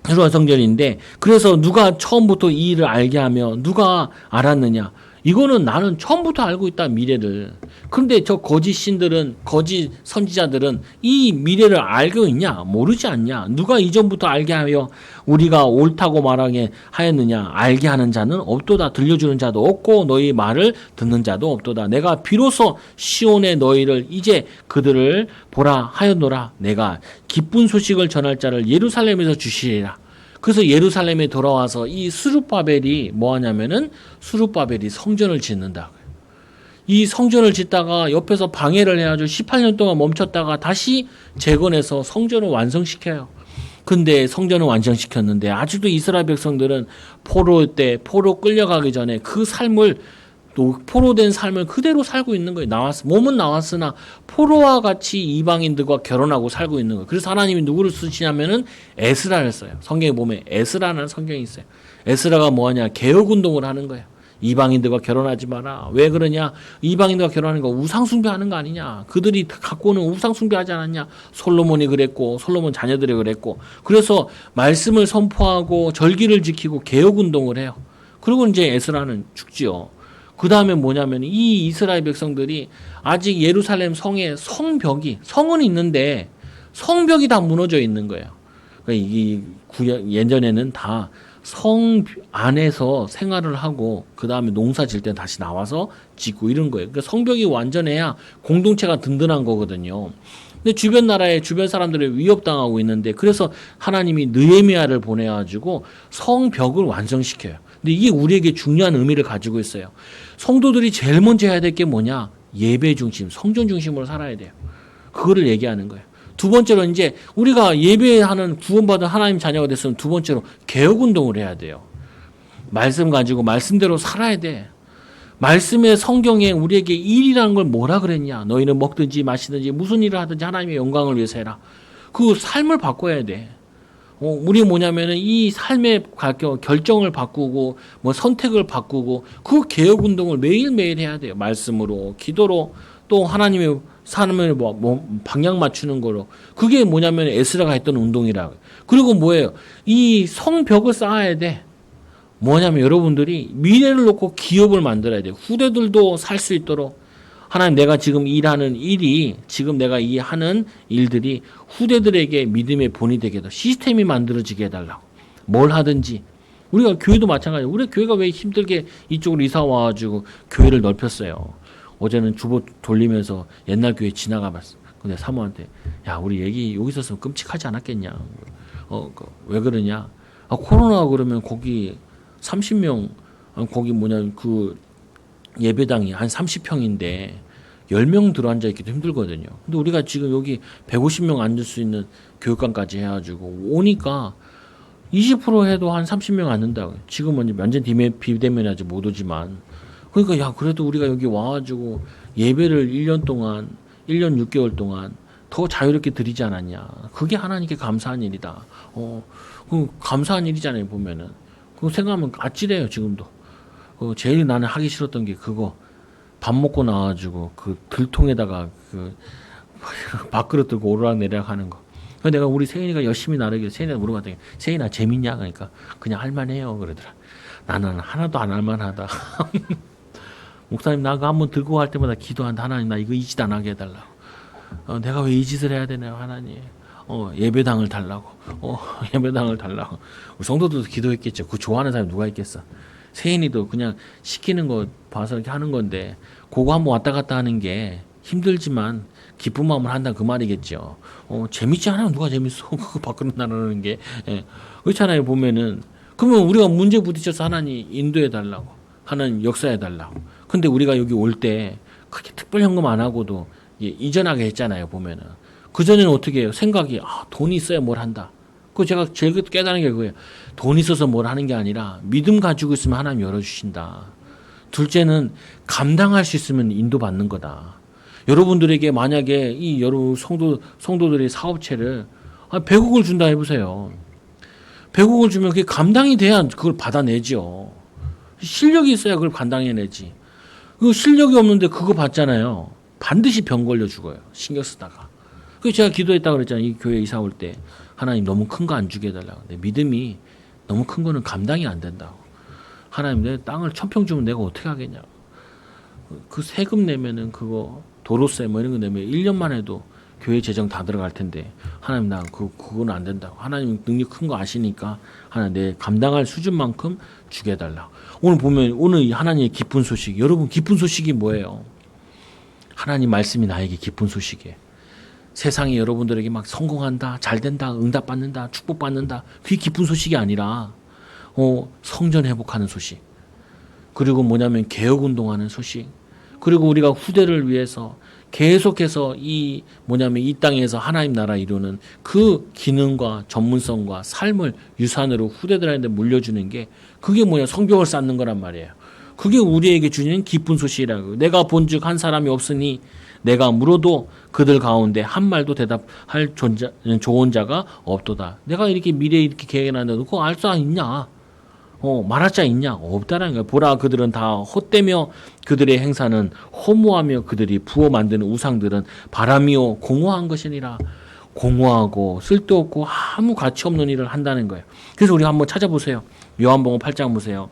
새로운 성전인데, 그래서 누가 처음부터 이 일을 알게 하며 누가 알았느냐? 이거는 나는 처음부터 알고 있다, 미래를. 그런데 저 거짓 신들은, 거짓 선지자들은 이 미래를 알고 있냐? 모르지 않냐? 누가 이전부터 알게 하여 우리가 옳다고 말하게 하였느냐? 알게 하는 자는 없도다. 들려주는 자도 없고 너희 말을 듣는 자도 없도다. 내가 비로소 시온의 너희를 이제 그들을 보라 하였노라. 내가 기쁜 소식을 전할 자를 예루살렘에서 주시리라. 그래서 예루살렘에 돌아와서 이 스룹바벨이 뭐하냐면은 스룹바벨이 성전을 짓는다. 이 성전을 짓다가 옆에서 방해를 해가지고 18년 동안 멈췄다가 다시 재건해서 성전을 완성시켜요. 근데 성전을 완성시켰는데 아직도 이스라엘 백성들은 포로 끌려가기 전에 그 삶을, 또 포로된 삶을 그대로 살고 있는 거예요. 몸은 나왔으나 포로와 같이 이방인들과 결혼하고 살고 있는 거예요. 그래서 하나님이 누구를 쓰시냐면은 에스라를 써요. 성경에 보면 에스라는 성경이 있어요. 에스라가 뭐하냐? 개혁운동을 하는 거예요. 이방인들과 결혼하지 마라. 왜 그러냐? 이방인들과 결혼하는 거 우상숭배하는 거 아니냐? 그들이 갖고 오는 우상숭배하지 않았냐? 솔로몬이 그랬고, 솔로몬 자녀들이 그랬고. 그래서 말씀을 선포하고 절기를 지키고 개혁운동을 해요. 그리고 이제 에스라는 죽지요. 그 다음에 이 이스라엘 백성들이 아직 예루살렘 성의 성은 있는데 성벽이 다 무너져 있는 거예요. 그러니까 예전에는 다 성 안에서 생활을 하고 그 다음에 농사 질 때 다시 나와서 짓고 이런 거예요. 그러니까 성벽이 완전해야 공동체가 든든한 거거든요. 근데 주변 사람들이 위협당하고 있는데, 그래서 하나님이 느헤미야를 보내가지고 성벽을 완성시켜요. 근데 이게 우리에게 중요한 의미를 가지고 있어요. 성도들이 제일 먼저 해야 될 게 뭐냐? 예배 중심, 성전 중심으로 살아야 돼요. 그거를 얘기하는 거예요. 두 번째로 이제 우리가 예배하는 구원받은 하나님 자녀가 됐으면 두 번째로 개혁운동을 해야 돼요. 말씀 가지고 말씀대로 살아야 돼. 말씀의 성경에 우리에게 일이라는 걸 뭐라 그랬냐? 너희는 먹든지 마시든지 무슨 일을 하든지 하나님의 영광을 위해서 해라. 그 삶을 바꿔야 돼. 우리 이 삶의 결정을 바꾸고 선택을 바꾸고 그 개혁 운동을 매일매일 해야 돼요. 말씀으로, 기도로, 또 하나님의 삶을 방향 맞추는 거로. 그게 에스라가 했던 운동이라. 그리고 이 성벽을 쌓아야 돼. 여러분들이 미래를 놓고 기업을 만들어야 돼요. 후대들도 살 수 있도록. 하나님, 내가 지금 일하는 일이, 지금 내가 하는 일들이 후대들에게 믿음의 본이 되게 해서 시스템이 만들어지게 해달라고. 뭘 하든지. 우리가 교회도 마찬가지예요. 우리 교회가 왜 힘들게 이쪽으로 이사 와가지고 교회를 넓혔어요. 어제는 주보 돌리면서 옛날 교회 지나가 봤어. 근데 사모한테, 야, 우리 여기 있었으면 끔찍하지 않았겠냐. 왜 그러냐. 코로나 그러면 거기 30명, 거기 그 예배당이 한 30평인데 10명 들어앉아 있기도 힘들거든요. 근데 우리가 지금 여기 150명 앉을 수 있는 교육관까지 해가지고 오니까 20% 해도 한 30명 앉는다고요. 지금은 완전 비대면이 아직 못 오지만. 그러니까 그래도 우리가 여기 와가지고 예배를 1년 6개월 동안 더 자유롭게 드리지 않았냐. 그게 하나님께 감사한 일이다. 그 감사한 일이잖아요, 보면은. 그거 생각하면 아찔해요, 지금도. 제일 나는 하기 싫었던 게 그거. 밥 먹고 나와가지고 그 들통에다가 밥그릇 들고 오르락내리락 하는 거. 그래서 내가 우리 세인이가 열심히 나르길래 세인이가 물어봤더니 세인아 재밌냐? 그러니까 그냥 할만해요 그러더라. 나는 하나도 안 할만하다. 목사님 나 그거 한번 들고 갈 때마다 기도한다. 하나님 나 이거 이 짓 안 하게 해달라고. 내가 왜 이 짓을 해야 되나요 하나님. 예배당을 달라고. 예배당을 달라고. 우리 성도들도 기도했겠죠. 그 좋아하는 사람이 누가 있겠어. 세인이도 그냥 시키는 거 봐서 이렇게 하는 건데 그거 한번 왔다 갔다 하는 게 힘들지만 기쁜 마음을 한다 그 말이겠죠. 재밌지 않으면 누가 재밌어. 그거 밖으로 나르는 게. 예. 그렇잖아요 보면은. 그러면 우리가 문제 부딪혀서 하나님 인도해 달라고. 하나님 역사해 달라고. 근데 우리가 여기 올 때 그렇게 특별 현금 안 하고도 이전하게 했잖아요 보면은. 그전에는 어떻게 해요? 생각이 돈이 있어야 뭘 한다. 그 제가 제일 깨달은 게 그거예요. 돈 있어서 뭘 하는 게 아니라 믿음 가지고 있으면 하나님 열어주신다. 둘째는 감당할 수 있으면 인도받는 거다. 여러분들에게 만약에 이 여러 성도들의 사업체를 100억을 준다 해보세요. 100억을 주면 그게 감당이 돼야 그걸 받아내죠. 실력이 있어야 그걸 감당해내지. 그 실력이 없는데 그거 받잖아요. 반드시 병 걸려 죽어요. 신경 쓰다가. 그래서 제가 기도했다고 그랬잖아요. 이 교회 이사 올 때. 하나님 너무 큰 거 안 주게 해달라고. 내 믿음이 너무 큰 거는 감당이 안 된다고. 하나님 내 땅을 1000평 주면 내가 어떻게 하겠냐고. 그 세금 내면은 그거 도로세 뭐 이런 거 내면 1년만 해도 교회 재정 다 들어갈 텐데 하나님 나 그건 안 된다고. 하나님 능력 큰 거 아시니까 하나님 내 감당할 수준만큼 주게 해달라고. 오늘 보면 오늘 하나님의 기쁜 소식. 여러분 기쁜 소식이 뭐예요? 하나님 말씀이 나에게 기쁜 소식이에요. 세상이 여러분들에게 막 성공한다, 잘 된다, 응답받는다, 축복받는다. 그게 기쁜 소식이 아니라 성전 회복하는 소식. 그리고 뭐냐면 개혁운동하는 소식. 그리고 우리가 후대를 위해서 계속해서 이 땅에서 하나님 나라 이루는 그 기능과 전문성과 삶을 유산으로 후대들한테 물려주는 게 그게 뭐냐 성벽을 쌓는 거란 말이에요. 그게 우리에게 주는 기쁜 소식이라고. 내가 본즉 한 사람이 없으니 내가 물어도 그들 가운데 한 말도 대답할 좋은 자가 없도다. 내가 이렇게 미래에 이렇게 계획해놨는데 그거 알 수 있냐? 말할 자 있냐? 없다라는 거야. 보라 그들은 다 헛되며 그들의 행사는 허무하며 그들이 부어 만드는 우상들은 바람이요 공허한 것이니라. 공허하고 쓸데없고 아무 가치 없는 일을 한다는 거예요. 그래서 우리 한번 찾아보세요. 요한복음 8장 보세요.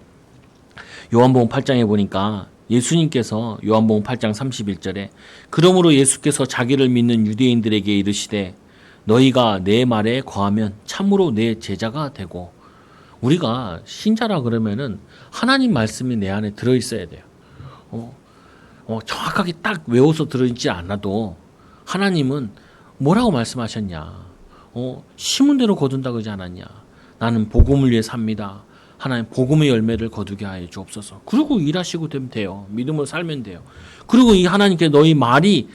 요한복음 8장에 보니까 예수님께서 요한복음 8장 31절에 그러므로 예수께서 자기를 믿는 유대인들에게 이르시되 너희가 내 말에 거하면 참으로 내 제자가 되고. 우리가 신자라 그러면은 하나님 말씀이 내 안에 들어있어야 돼요. 정확하게 딱 외워서 들어있지 않아도 하나님은 뭐라고 말씀하셨냐. 심은 대로 거둔다 그러지 않았냐. 나는 복음을 위해 삽니다. 하나님 복음의 열매를 거두게 하여 주옵소서. 그리고 일하시고 되면 돼요. 믿음으로 살면 돼요. 그리고 이 하나님께 너희 말이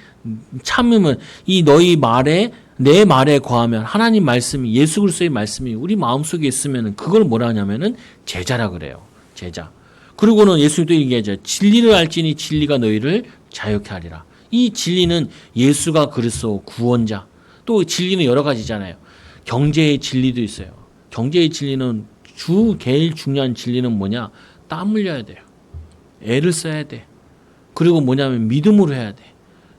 참으면 이 너희 말에 내 말에 거하면 하나님 말씀이 예수 그리스도의 말씀이 우리 마음속에 있으면 그걸 뭐라 하냐면은 제자라 그래요. 제자. 그리고는 예수님도 얘기하죠. 진리를 알지니 진리가 너희를 자유케 하리라. 이 진리는 예수가 그리스도 구원자. 또 진리는 여러 가지잖아요. 경제의 진리도 있어요. 경제의 진리는 제일 중요한 진리는 뭐냐? 땀 흘려야 돼요. 애를 써야 돼. 그리고 뭐냐면 믿음으로 해야 돼.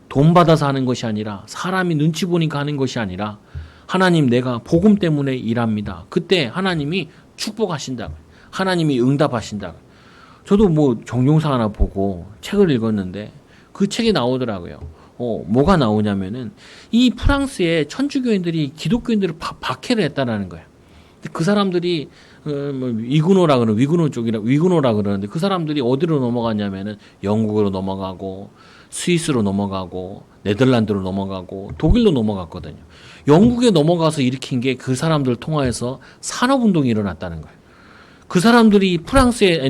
돈 받아서 하는 것이 아니라 사람이 눈치 보니까 하는 것이 아니라 하나님 내가 복음 때문에 일합니다. 그때 하나님이 축복하신다. 하나님이 응답하신다. 저도 뭐 정용사 하나 보고 책을 읽었는데 그 책에 나오더라고요. 뭐가 나오냐면은 이 프랑스의 천주교인들이 기독교인들을 박해를 했다라는 거예요. 그 사람들이 위구노라 그러는데 그 사람들이 어디로 넘어갔냐면은 영국으로 넘어가고 스위스로 넘어가고 네덜란드로 넘어가고 독일로 넘어갔거든요. 영국에 넘어가서 일으킨 게 그 사람들을 통하여서 산업운동이 일어났다는 거예요. 그 사람들이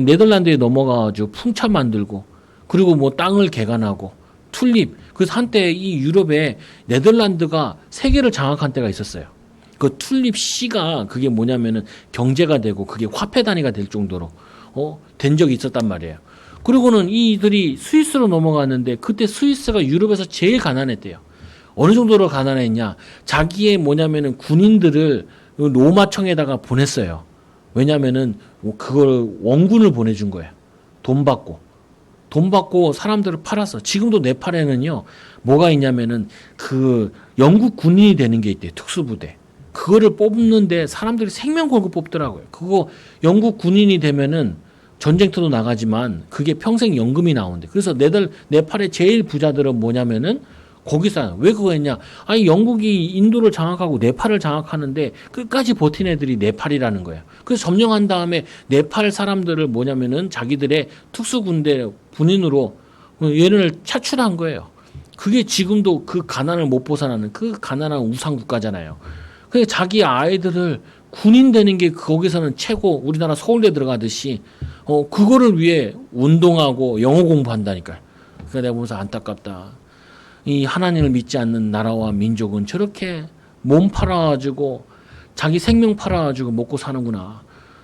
네덜란드에 넘어가가지고 풍차 만들고 그리고 뭐 땅을 개간하고 튤립. 그래서 한때 이 유럽에 네덜란드가 세계를 장악한 때가 있었어요. 그 튤립 씨가 그게 뭐냐면은 경제가 되고 그게 화폐 단위가 될 정도로 된 적이 있었단 말이에요. 그리고는 이들이 스위스로 넘어갔는데 그때 스위스가 유럽에서 제일 가난했대요. 어느 정도로 가난했냐? 자기의 뭐냐면은 군인들을 로마청에다가 보냈어요. 왜냐면은 그걸 원군을 보내준 거예요. 돈 받고. 돈 받고 사람들을 팔았어. 지금도 네팔에는요, 뭐가 있냐면은 그 영국 군인이 되는 게 있대. 특수부대. 그거를 뽑는데 사람들이 생명 걸고 뽑더라고요. 그거 영국 군인이 되면은 전쟁터도 나가지만 그게 평생 연금이 나온대. 그래서 네팔의 제일 부자들은 뭐냐면은 거기서 왜 그거 했냐? 아니 영국이 인도를 장악하고 네팔을 장악하는데 끝까지 버틴 애들이 네팔이라는 거예요. 그래서 점령한 다음에 네팔 사람들을 뭐냐면은 자기들의 특수군대 군인으로 얘를 차출한 거예요. 그게 지금도 그 가난을 못 벗어나는 그 가난한 우상 국가잖아요. 그래서 자기 아이들을 군인 되는 게 거기서는 최고, 우리나라 서울대 들어가듯이 그거를 위해 운동하고 영어 공부한다니까요. 그러니까 내가 보면서 안타깝다. 이 하나님을 믿지 않는 나라와 민족은 저렇게 몸 팔아가지고 자기 생명 팔아가지고 먹고 사는구나.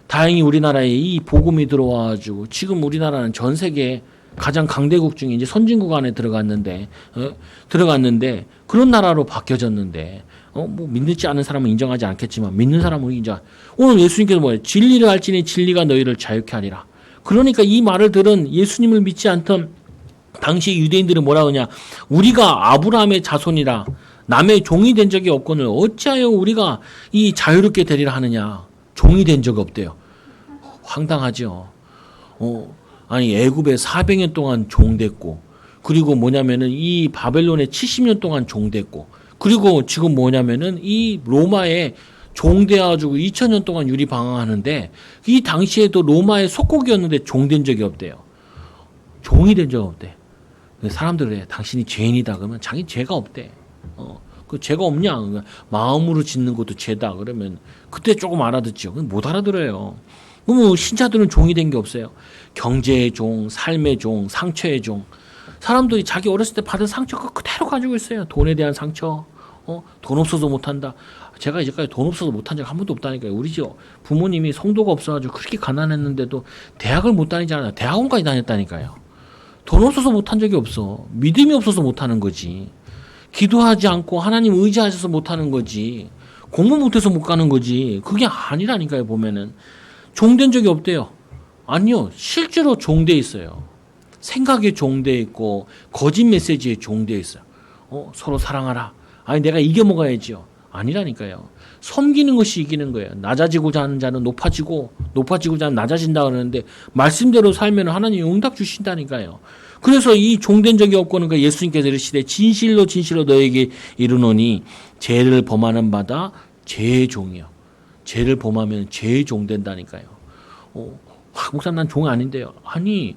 다행히 우리나라에 이 복음이 들어와가지고 지금 우리나라는 전 세계 가장 강대국 중에 이제 선진국 안에 들어갔는데 그런 나라로 바뀌어졌는데 뭐 믿지 않는 사람은 인정하지 않겠지만 믿는 사람은 인정. 오늘 예수님께서 뭐예요? 진리를 알지니 진리가 너희를 자유케 하리라. 그러니까 이 말을 들은 예수님을 믿지 않던 당시 유대인들은 뭐라 그러냐? 우리가 아브라함의 자손이라 남의 종이 된 적이 없거늘 어찌하여 우리가 이 자유롭게 되리라 하느냐? 종이 된 적이 없대요. 황당하죠. 아니 애굽에 400년 동안 종됐고, 그리고 뭐냐면은 이 바벨론에 70년 동안 종됐고, 그리고 지금 뭐냐면은 이 로마에 종돼가지고 2000년 동안 유리방황하는데 이 당시에도 로마의 속국이었는데 종된 적이 없대요. 종이 된 적이 없대. 사람들이 당신이 죄인이다 그러면 자기 죄가 없대. 그 죄가 없냐? 마음으로 짓는 것도 죄다 그러면 그때 조금 알아듣죠. 못 알아들어요. 그럼 신자들은 종이 된 게 없어요. 경제의 종, 삶의 종, 상처의 종. 사람들이 자기 어렸을 때 받은 상처가 그대로 가지고 있어요. 돈에 대한 상처. 돈 없어서 못한다. 제가 이제까지 돈 없어서 못한 적 한 번도 없다니까요. 우리 집 부모님이 성도가 없어가지고 그렇게 가난했는데도 대학을 못 다니잖아요. 대학원까지 다녔다니까요. 돈 없어서 못한 적이 없어. 믿음이 없어서 못하는 거지. 기도하지 않고 하나님 의지하셔서 못하는 거지. 공부 못해서 못 가는 거지. 그게 아니라니까요. 보면은 종된 적이 없대요. 아니요, 실제로 종돼 있어요. 생각에 종돼 있고 거짓 메시지에 종돼 있어요. 서로 사랑하라. 아니 내가 이겨 먹어야지요. 아니라니까요. 섬기는 것이 이기는 거예요. 낮아지고자 하는 자는 높아지고자 하는 낮아진다 그러는데 말씀대로 살면 하나님이 응답 주신다니까요. 그래서 이 종된 적이 없고는 그 예수님께서 이르시되 진실로 진실로 너에게 이르노니 죄를 범하는 바다 죄의 종이요. 죄를 범하면 죄의 종 된다니까요. 목사님 난 종 아닌데요. 아니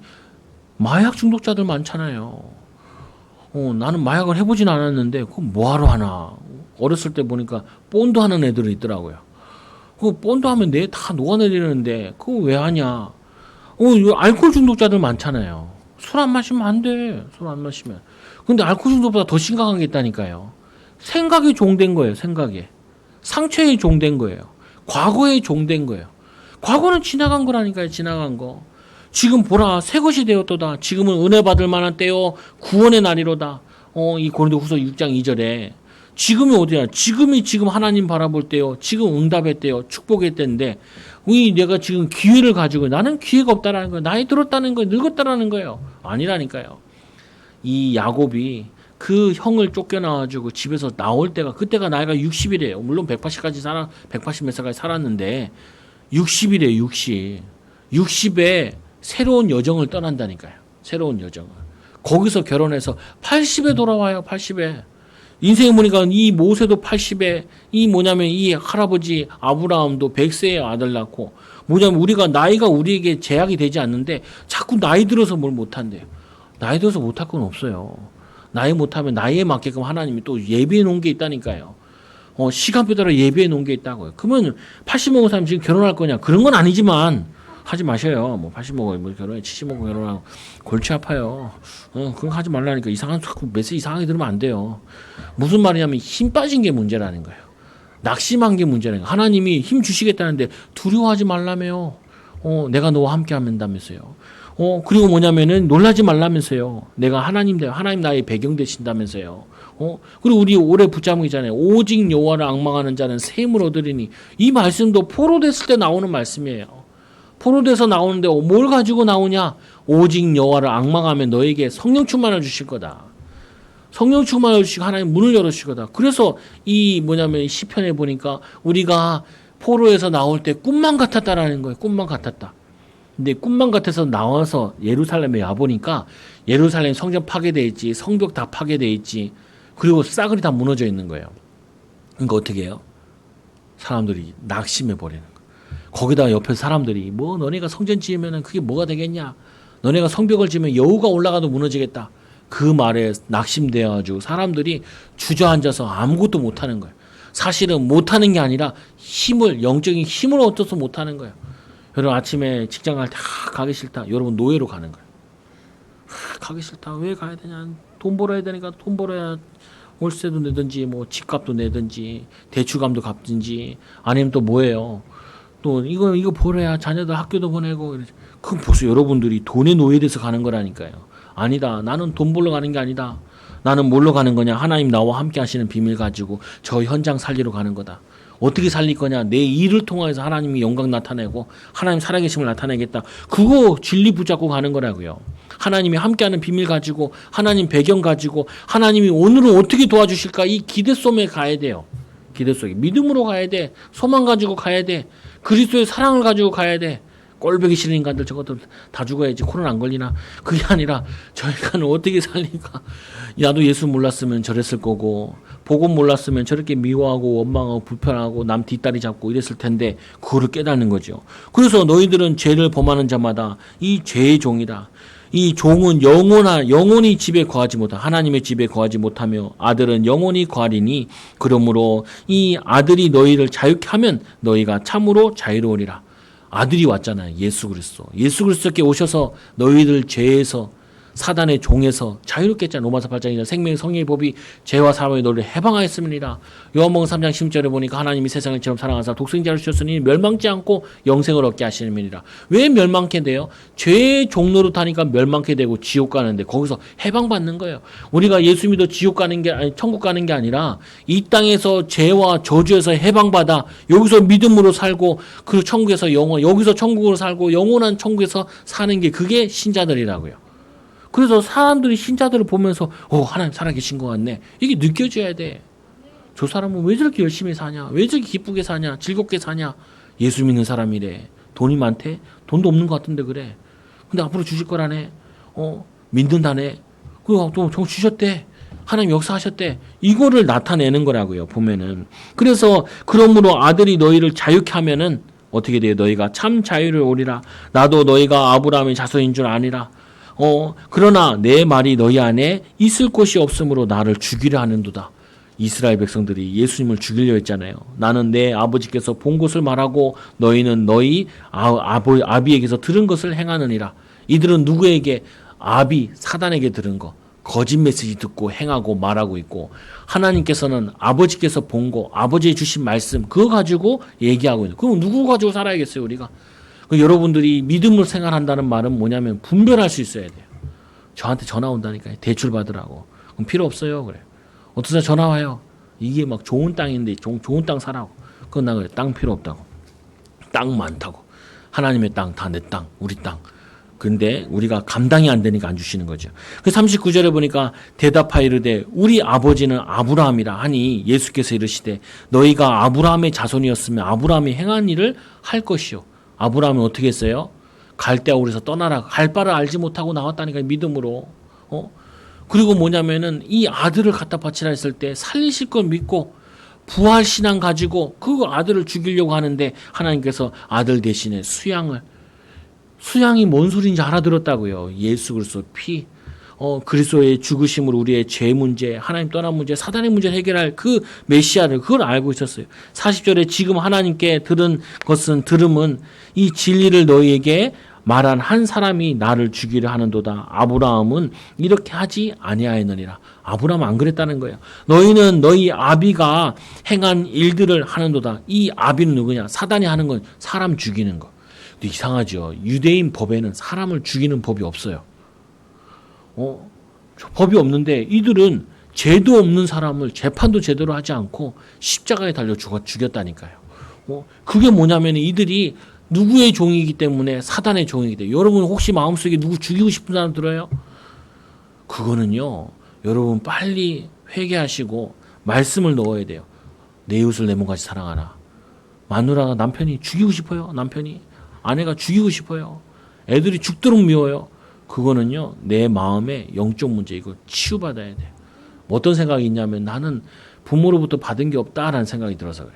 마약 중독자들 많잖아요. 나는 마약을 해보진 않았는데 그건 뭐하러 하나. 어렸을 때 보니까 본드 하는 애들이 있더라고요. 그 본드 하면 내 다 녹아내리는데 그거 왜 하냐. 알코올 중독자들 많잖아요. 술 안 마시면 안 돼. 술 안 마시면. 근데 알코올 중독보다 더 심각한 게 있다니까요. 생각이 종된 거예요. 생각에. 상처에 종된 거예요. 과거에 종된 거예요. 과거는 지나간 거라니까요. 지나간 거. 지금 보라 새 것이 되었도다. 지금은 은혜 받을 만한 때요 구원의 날이로다. 이 고린도후서 6장 2절에 지금이 어디야? 지금 하나님 바라볼 때요. 지금 응답의 때요. 축복의 때인데 내가 지금 기회를 가지고 나는 기회가 없다라는 거예요. 나이 들었다는 거예요. 늙었다라는 거예요. 아니라니까요. 이 야곱이 그 형을 쫓겨나가지고 집에서 나올 때가 그때가 나이가 60이래요. 물론 180 몇 살까지 살았는데 60이래요. 60. 60에 새로운 여정을 떠난다니까요. 새로운 여정을. 거기서 결혼해서 80에 돌아와요. 80에. 인생을 보니까 이 모세도 80에 이 할아버지 아브라함도 100세에 아들 낳고 우리가 나이가 우리에게 제약이 되지 않는데 자꾸 나이 들어서 뭘 못한대요. 나이 들어서 못할 건 없어요. 나이 못하면 나이에 맞게끔 하나님이 또 예비해 놓은 게 있다니까요. 시간표대로 예비해 놓은 게 있다고요. 그러면 80 먹은 사람 지금 결혼할 거냐? 그런 건 아니지만 하지 마셔요. 80 먹어요. 결혼해. 70 먹고 결혼하고 골치 아파요. 그거 하지 말라니까. 메시지 이상하게 들으면 안 돼요. 무슨 말이냐면 힘 빠진 게 문제라는 거예요. 낙심한 게 문제라는 거예요. 하나님이 힘 주시겠다는데 두려워하지 말라며요. 내가 너와 함께 한다면서요. 그리고 뭐냐면은 놀라지 말라면서요. 내가 하나님 나의 배경 되신다면서요. 그리고 우리 오래 붙잡은 게 있잖아요. 오직 여호와를 앙망하는 자는 새 힘을 얻으리니 이 말씀도 포로됐을 때 나오는 말씀이에요. 포로돼서 나오는데 뭘 가지고 나오냐? 오직 여호와를 앙망하면 너에게 성령 충만을 주실 거다. 성령 충만을 주시고 하나님 문을 열어주실 거다. 그래서 이 뭐냐면 시편에 보니까 우리가 포로에서 나올 때 꿈만 같았다라는 거예요. 꿈만 같았다. 근데 꿈만 같아서 나와서 예루살렘에 와보니까 예루살렘 성전 파괴되어 있지, 성벽 다 파괴되어 있지, 그리고 싸그리 다 무너져 있는 거예요. 그러니까 어떻게 해요? 사람들이 낙심해 버리는 거예요. 거기다가 옆에 사람들이 뭐 너네가 성전 지으면 그게 뭐가 되겠냐? 너네가 성벽을 지으면 여우가 올라가도 무너지겠다. 그 말에 낙심되어가지고 사람들이 주저앉아서 아무것도 못하는 거예요. 사실은 못하는 게 아니라 영적인 힘을 얻어서 못하는 거예요. 여러분 아침에 직장 갈 때 가기 싫다. 여러분 노예로 가는 거예요. 가기 싫다. 왜 가야 되냐? 돈 벌어야 되니까 돈 벌어야 월세도 내든지 뭐 집값도 내든지 대출감도 갚든지 아니면 또 뭐예요? 또 이거 벌어야 자녀들 학교도 보내고. 그럼 벌써 여러분들이 돈의 노예돼서 가는 거라니까요. 아니다. 나는 돈 벌러 가는 게 아니다. 나는 뭘로 가는 거냐? 하나님 나와 함께 하시는 비밀 가지고 저 현장 살리러 가는 거다. 어떻게 살릴 거냐? 내 일을 통해서 하나님이 영광 나타내고 하나님 살아계심을 나타내겠다. 그거 진리 붙잡고 가는 거라고요. 하나님이 함께하는 비밀 가지고 하나님 배경 가지고 하나님이 오늘은 어떻게 도와주실까? 이 기대 속에 가야 돼요. 기대 속에 믿음으로 가야 돼. 소망 가지고 가야 돼. 그리스도의 사랑을 가지고 가야 돼. 꼴보기 싫은 인간들 저것들 다 죽어야지 코로나 안 걸리나. 그게 아니라 저희가는 어떻게 살릴까. 나도 예수 몰랐으면 저랬을 거고 복음 몰랐으면 저렇게 미워하고 원망하고 불편하고 남 뒷다리 잡고 이랬을 텐데 그거를 깨닫는 거죠. 그래서 너희들은 죄를 범하는 자마다 이 죄의 종이다. 이 종은 영원히 집에 거하지 못하 하나님의 집에 거하지 못하며 아들은 영원히 거하리니 그러므로 이 아들이 너희를 자유케 하면 너희가 참으로 자유로우리라. 아들이 왔잖아요. 예수 그리스도. 예수 그리스도께 오셔서 너희들 죄에서 사단의 종에서 자유롭게 했잖아요. 로마서 8장이죠. 생명의 성령의 법이 죄와 사람의 너를 해방하였음이니라. 요한복음 3장 10절에 보니까 하나님이 세상을 처럼 사랑하사 독생자를 주셨으니 멸망치 않고 영생을 얻게 하시는이라. 왜 멸망케 돼요? 죄의 종로로 타니까 멸망케 되고 지옥 가는데 거기서 해방받는 거예요. 우리가 예수 믿어 지옥 가는 게 아니 천국 가는 게 아니라 이 땅에서 죄와 저주에서 해방받아 여기서 믿음으로 살고 그 천국에서 여기서 천국으로 살고 영원한 천국에서 사는 게 그게 신자들이라고요. 그래서 사람들이 신자들을 보면서 하나님 살아계신 것 같네. 이게 느껴져야 돼. 저 사람은 왜 저렇게 열심히 사냐? 왜 저렇게 기쁘게 사냐? 즐겁게 사냐? 예수 믿는 사람이래. 돈이 많대? 돈도 없는 것 같은데 그래. 근데 앞으로 주실 거라네. 믿는다네. 그리고 또 주셨대. 하나님 역사하셨대. 이거를 나타내는 거라고요. 보면은. 그래서 그러므로 아들이 너희를 자유케 하면은 어떻게 돼요? 너희가 참 자유를 오리라. 나도 너희가 아브라함의 자손인 줄 아니라. 그러나 내 말이 너희 안에 있을 곳이 없으므로 나를 죽이려 하는도다. 이스라엘 백성들이 예수님을 죽이려 했잖아요. 나는 내 아버지께서 본 것을 말하고 너희는 너희 아비에게서 들은 것을 행하느니라. 이들은 누구에게? 사단에게 들은 거. 거짓 메시지 듣고 행하고 말하고 있고 하나님께서는 아버지께서 본 거, 아버지의 주신 말씀 그거 가지고 얘기하고 있는. 그럼 누구 가지고 살아야겠어요 우리가? 여러분들이 믿음을 생활한다는 말은 뭐냐면 분별할 수 있어야 돼요. 저한테 전화 온다니까요. 대출 받으라고. 그럼 필요 없어요. 그래. 어떠세요? 전화 와요. 이게 막 좋은 땅인데 좋은 땅 사라고. 그건 나 그래. 땅 필요 없다고. 땅 많다고. 하나님의 땅 다 내 땅, 우리 땅. 근데 우리가 감당이 안 되니까 안 주시는 거죠. 그 39절에 보니까 대답하여 이르되 우리 아버지는 아브라함이라 하니 예수께서 이르시되 너희가 아브라함의 자손이었으면 아브라함이 행한 일을 할 것이요. 아브라함은 어떻게 했어요? 갈대아우르에서 떠나라. 갈 바를 알지 못하고 나왔다니까 믿음으로. 그리고 뭐냐면은 이 아들을 갖다 바치라 했을 때 살리실 걸 믿고 부활 신앙 가지고 그 아들을 죽이려고 하는데 하나님께서 아들 대신에 수양이 뭔 소리인지 알아들었다고요. 예수 그리스도 피. 그리스도의 죽으심으로 우리의 죄 문제, 하나님 떠난 문제, 사단의 문제를 해결할 그 메시아를 그걸 알고 있었어요. 40절에 지금 하나님께 들음은 이 진리를 너희에게 말한 한 사람이 나를 죽이려 하는도다. 아브라함은 이렇게 하지 아니하였느니라. 아브라함은 안 그랬다는 거예요. 너희는 너희 아비가 행한 일들을 하는도다. 이 아비는 누구냐? 사단이 하는 건 사람 죽이는 거. 근데 이상하죠. 유대인 법에는 사람을 죽이는 법이 없어요. 법이 없는데 이들은 죄도 없는 사람을 재판도 제대로 하지 않고 십자가에 달려 죽였다니까요. 그게 뭐냐면 이들이 누구의 종이기 때문에 사단의 종이기 때문에. 여러분 혹시 마음속에 누구 죽이고 싶은 사람 들어요? 그거는요. 여러분 빨리 회개하시고 말씀을 넣어야 돼요. 내 이웃을 내 몸같이 사랑하라. 마누라가 남편이 죽이고 싶어요. 남편이. 아내가 죽이고 싶어요. 애들이 죽도록 미워요. 그거는요. 내 마음의 영적 문제. 이거 치유받아야 돼요. 어떤 생각이 있냐면 나는 부모로부터 받은 게 없다라는 생각이 들어서 그래.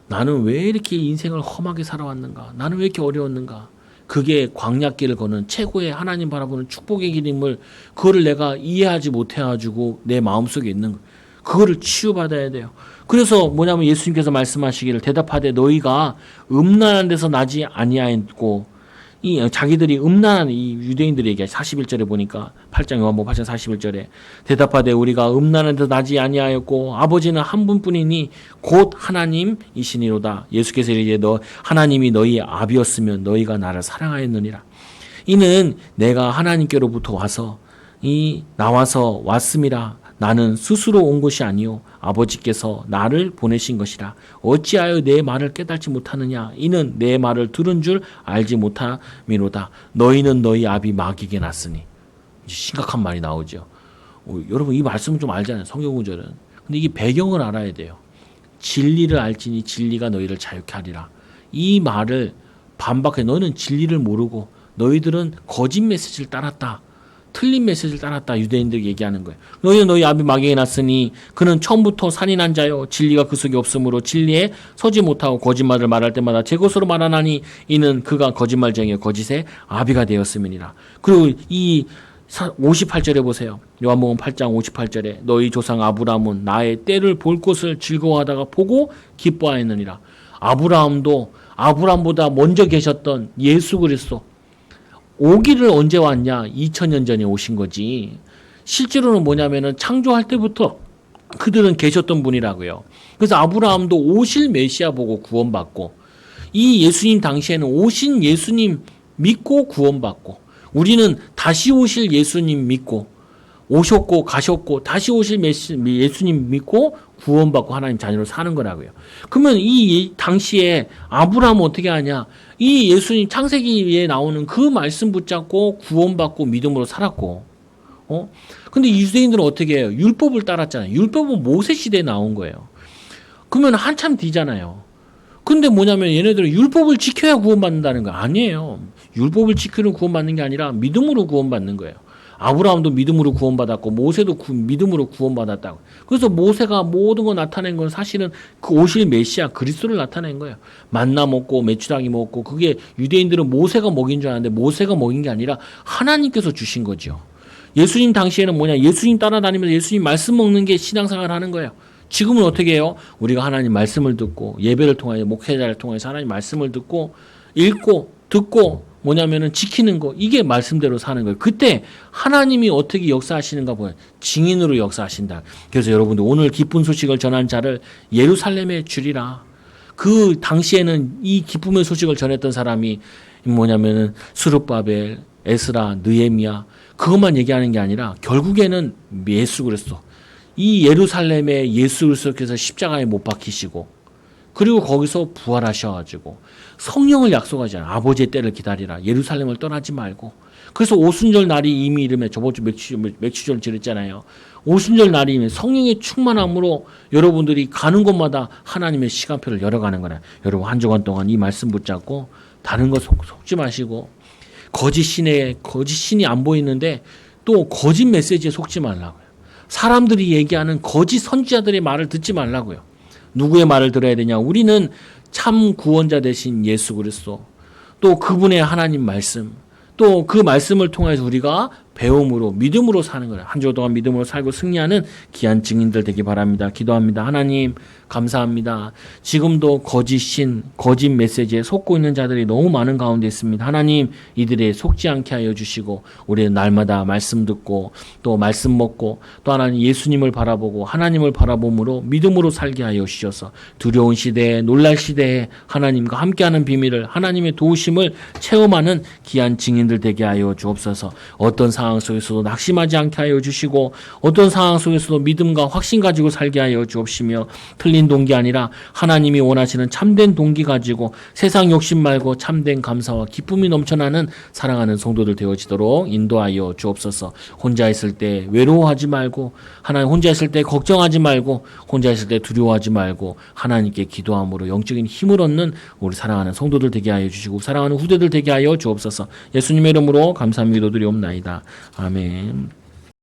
나는 왜 이렇게 인생을 험하게 살아왔는가? 나는 왜 이렇게 어려웠는가? 그게 광야길을 거는 최고의 하나님 바라보는 축복의 길임을 그거를 내가 이해하지 못해가지고 내 마음속에 있는 거. 그거를 치유받아야 돼요. 그래서 뭐냐면 예수님께서 말씀하시기를 대답하되 너희가 음란한 데서 나지 아니하였고 이 자기들이 음란한 이 유대인들에게 41절에 보니까 8장 요한복음 8장 41절에 대답하되 우리가 음란한 데서 나지 아니하였고 아버지는 한 분뿐이니 곧 하나님이시니로다. 예수께서 이제 너 하나님이 너희 아비였으면 너희가 나를 사랑하였느니라. 이는 내가 하나님께로부터 나와서 왔음이라. 나는 스스로 온 것이 아니요 아버지께서 나를 보내신 것이라. 어찌하여 내 말을 깨닫지 못하느냐. 이는 내 말을 들은 줄 알지 못함이로다. 너희는 너희 아비 마귀에게 났으니. 심각한 말이 나오죠. 여러분 이 말씀은 좀 알잖아요. 성경 구절은. 근데 이게 배경을 알아야 돼요. 진리를 알지니 진리가 너희를 자유케 하리라. 이 말을 반박해. 너희는 진리를 모르고 너희들은 거짓 메시지를 따랐다. 틀린 메시지를 따랐다. 유대인들에게 얘기하는 거예요. 너희는 너희 아비 마귀에게 났으니 그는 처음부터 산인한 자요 진리가 그 속에 없으므로 진리에 서지 못하고 거짓말을 말할 때마다 제 것으로 말하나니 이는 그가 거짓말쟁이요 거짓의 아비가 되었음이니라. 그리고 이 58절에 보세요. 요한복음 8장 58절에 너희 조상 아브라함은 나의 때를 볼 것을 즐거워하다가 보고 기뻐하였느니라. 아브라함보다 먼저 계셨던 예수 그리스도 오기를 언제 왔냐? 2000년 전에 오신 거지. 실제로는 뭐냐면은 창조할 때부터 그들은 계셨던 분이라고요. 그래서 아브라함도 오실 메시아 보고 구원받고 이 예수님 당시에는 오신 예수님 믿고 구원받고 우리는 다시 오실 예수님 믿고 오셨고 가셨고 다시 오실 예수님 믿고 구원받고 하나님 자녀로 사는 거라고요. 그러면 이 당시에 아브라함은 어떻게 하냐? 이 예수님 창세기에 나오는 그 말씀 붙잡고 구원받고 믿음으로 살았고, 근데 유대인들은 어떻게 해요? 율법을 따랐잖아요. 율법은 모세 시대에 나온 거예요. 그러면 한참 뒤잖아요. 근데 뭐냐면 얘네들은 율법을 지켜야 구원받는다는 거 아니에요. 율법을 지키는 구원받는 게 아니라 믿음으로 구원받는 거예요. 아브라함도 믿음으로 구원받았고 모세도 믿음으로 구원받았다고. 그래서 모세가 모든 거 나타낸 건 사실은 그 오실 메시아 그리스도를 나타낸 거예요. 만나 먹고 메추라기 먹고 그게 유대인들은 모세가 먹인 줄 아는데 모세가 먹인 게 아니라 하나님께서 주신 거죠. 예수님 당시에는 뭐냐? 예수님 따라다니면서 예수님 말씀 먹는 게 신앙생활을 하는 거예요. 지금은 어떻게 해요? 우리가 하나님 말씀을 듣고 예배를 통하여 목회자를 통해서 하나님 말씀을 듣고 읽고 듣고 뭐냐면은 지키는 거 이게 말씀대로 사는 거예요. 그때 하나님이 어떻게 역사하시는가 보여요. 증인으로 역사하신다. 그래서 여러분들 오늘 기쁜 소식을 전한 자를 예루살렘에 주리라. 그 당시에는 이 기쁨의 소식을 전했던 사람이 뭐냐면은 스룹바벨, 에스라, 느헤미야 그것만 얘기하는 게 아니라 결국에는 예수 그리스도. 이 예루살렘에 예수 그리스도께서 십자가에 못 박히시고 그리고 거기서 부활하셔가지고 성령을 약속하잖아요. 아버지의 때를 기다리라. 예루살렘을 떠나지 말고. 그래서 오순절 날이 이미 이름에 저번 주 맥주절 지냈잖아요. 오순절 날이 이미 성령의 충만함으로 여러분들이 가는 곳마다 하나님의 시간표를 열어가는 거라. 여러분 한 주간 동안 이 말씀 붙잡고 다른 거 속지 마시고 거짓 신이 안 보이는데 또 거짓 메시지에 속지 말라고요. 사람들이 얘기하는 거짓 선지자들의 말을 듣지 말라고요. 누구의 말을 들어야 되냐? 우리는 참 구원자 되신 예수 그리스도, 또 그분의 하나님 말씀, 또 그 말씀을 통해서 우리가 배움으로 믿음으로 사는 거예요. 한 주 동안 믿음으로 살고 승리하는 귀한 증인들 되기 바랍니다. 기도합니다. 하나님 감사합니다. 지금도 거짓신, 거짓 메시지에 속고 있는 자들이 너무 많은 가운데 있습니다. 하나님 이들의 속지 않게 하여 주시고 우리는 날마다 말씀 듣고 또 말씀 먹고 또 하나님 예수님을 바라보고 하나님을 바라봄으로 믿음으로 살게 하여 주셔서 두려운 시대에 놀랄 시대에 하나님과 함께하는 비밀을 하나님의 도우심을 체험하는 귀한 증인들 되게 하여 주옵소서. 어떤 상황 상황 속에서도 낙심하지 않게 하여 주시고 어떤 상황 속에서도 믿음과 확신 가지고 살게 하여 주옵시며 틀린 동기 아니라 하나님이 원하시는 참된 동기 가지고 세상 욕심 말고 참된 감사와 기쁨이 넘쳐나는 사랑하는 성도들 되어지도록 인도하여 주옵소서. 혼자 있을 때 외로워하지 말고 하나님 혼자 있을 때 걱정하지 말고 혼자 있을 때 두려워하지 말고 하나님께 기도함으로 영적인 힘을 얻는 우리 사랑하는 성도들 되게 하여 주시고 사랑하는 후대들 되게 하여 주옵소서. 예수님의 이름으로 감사합니다. 기도드리옵나이다. 아멘.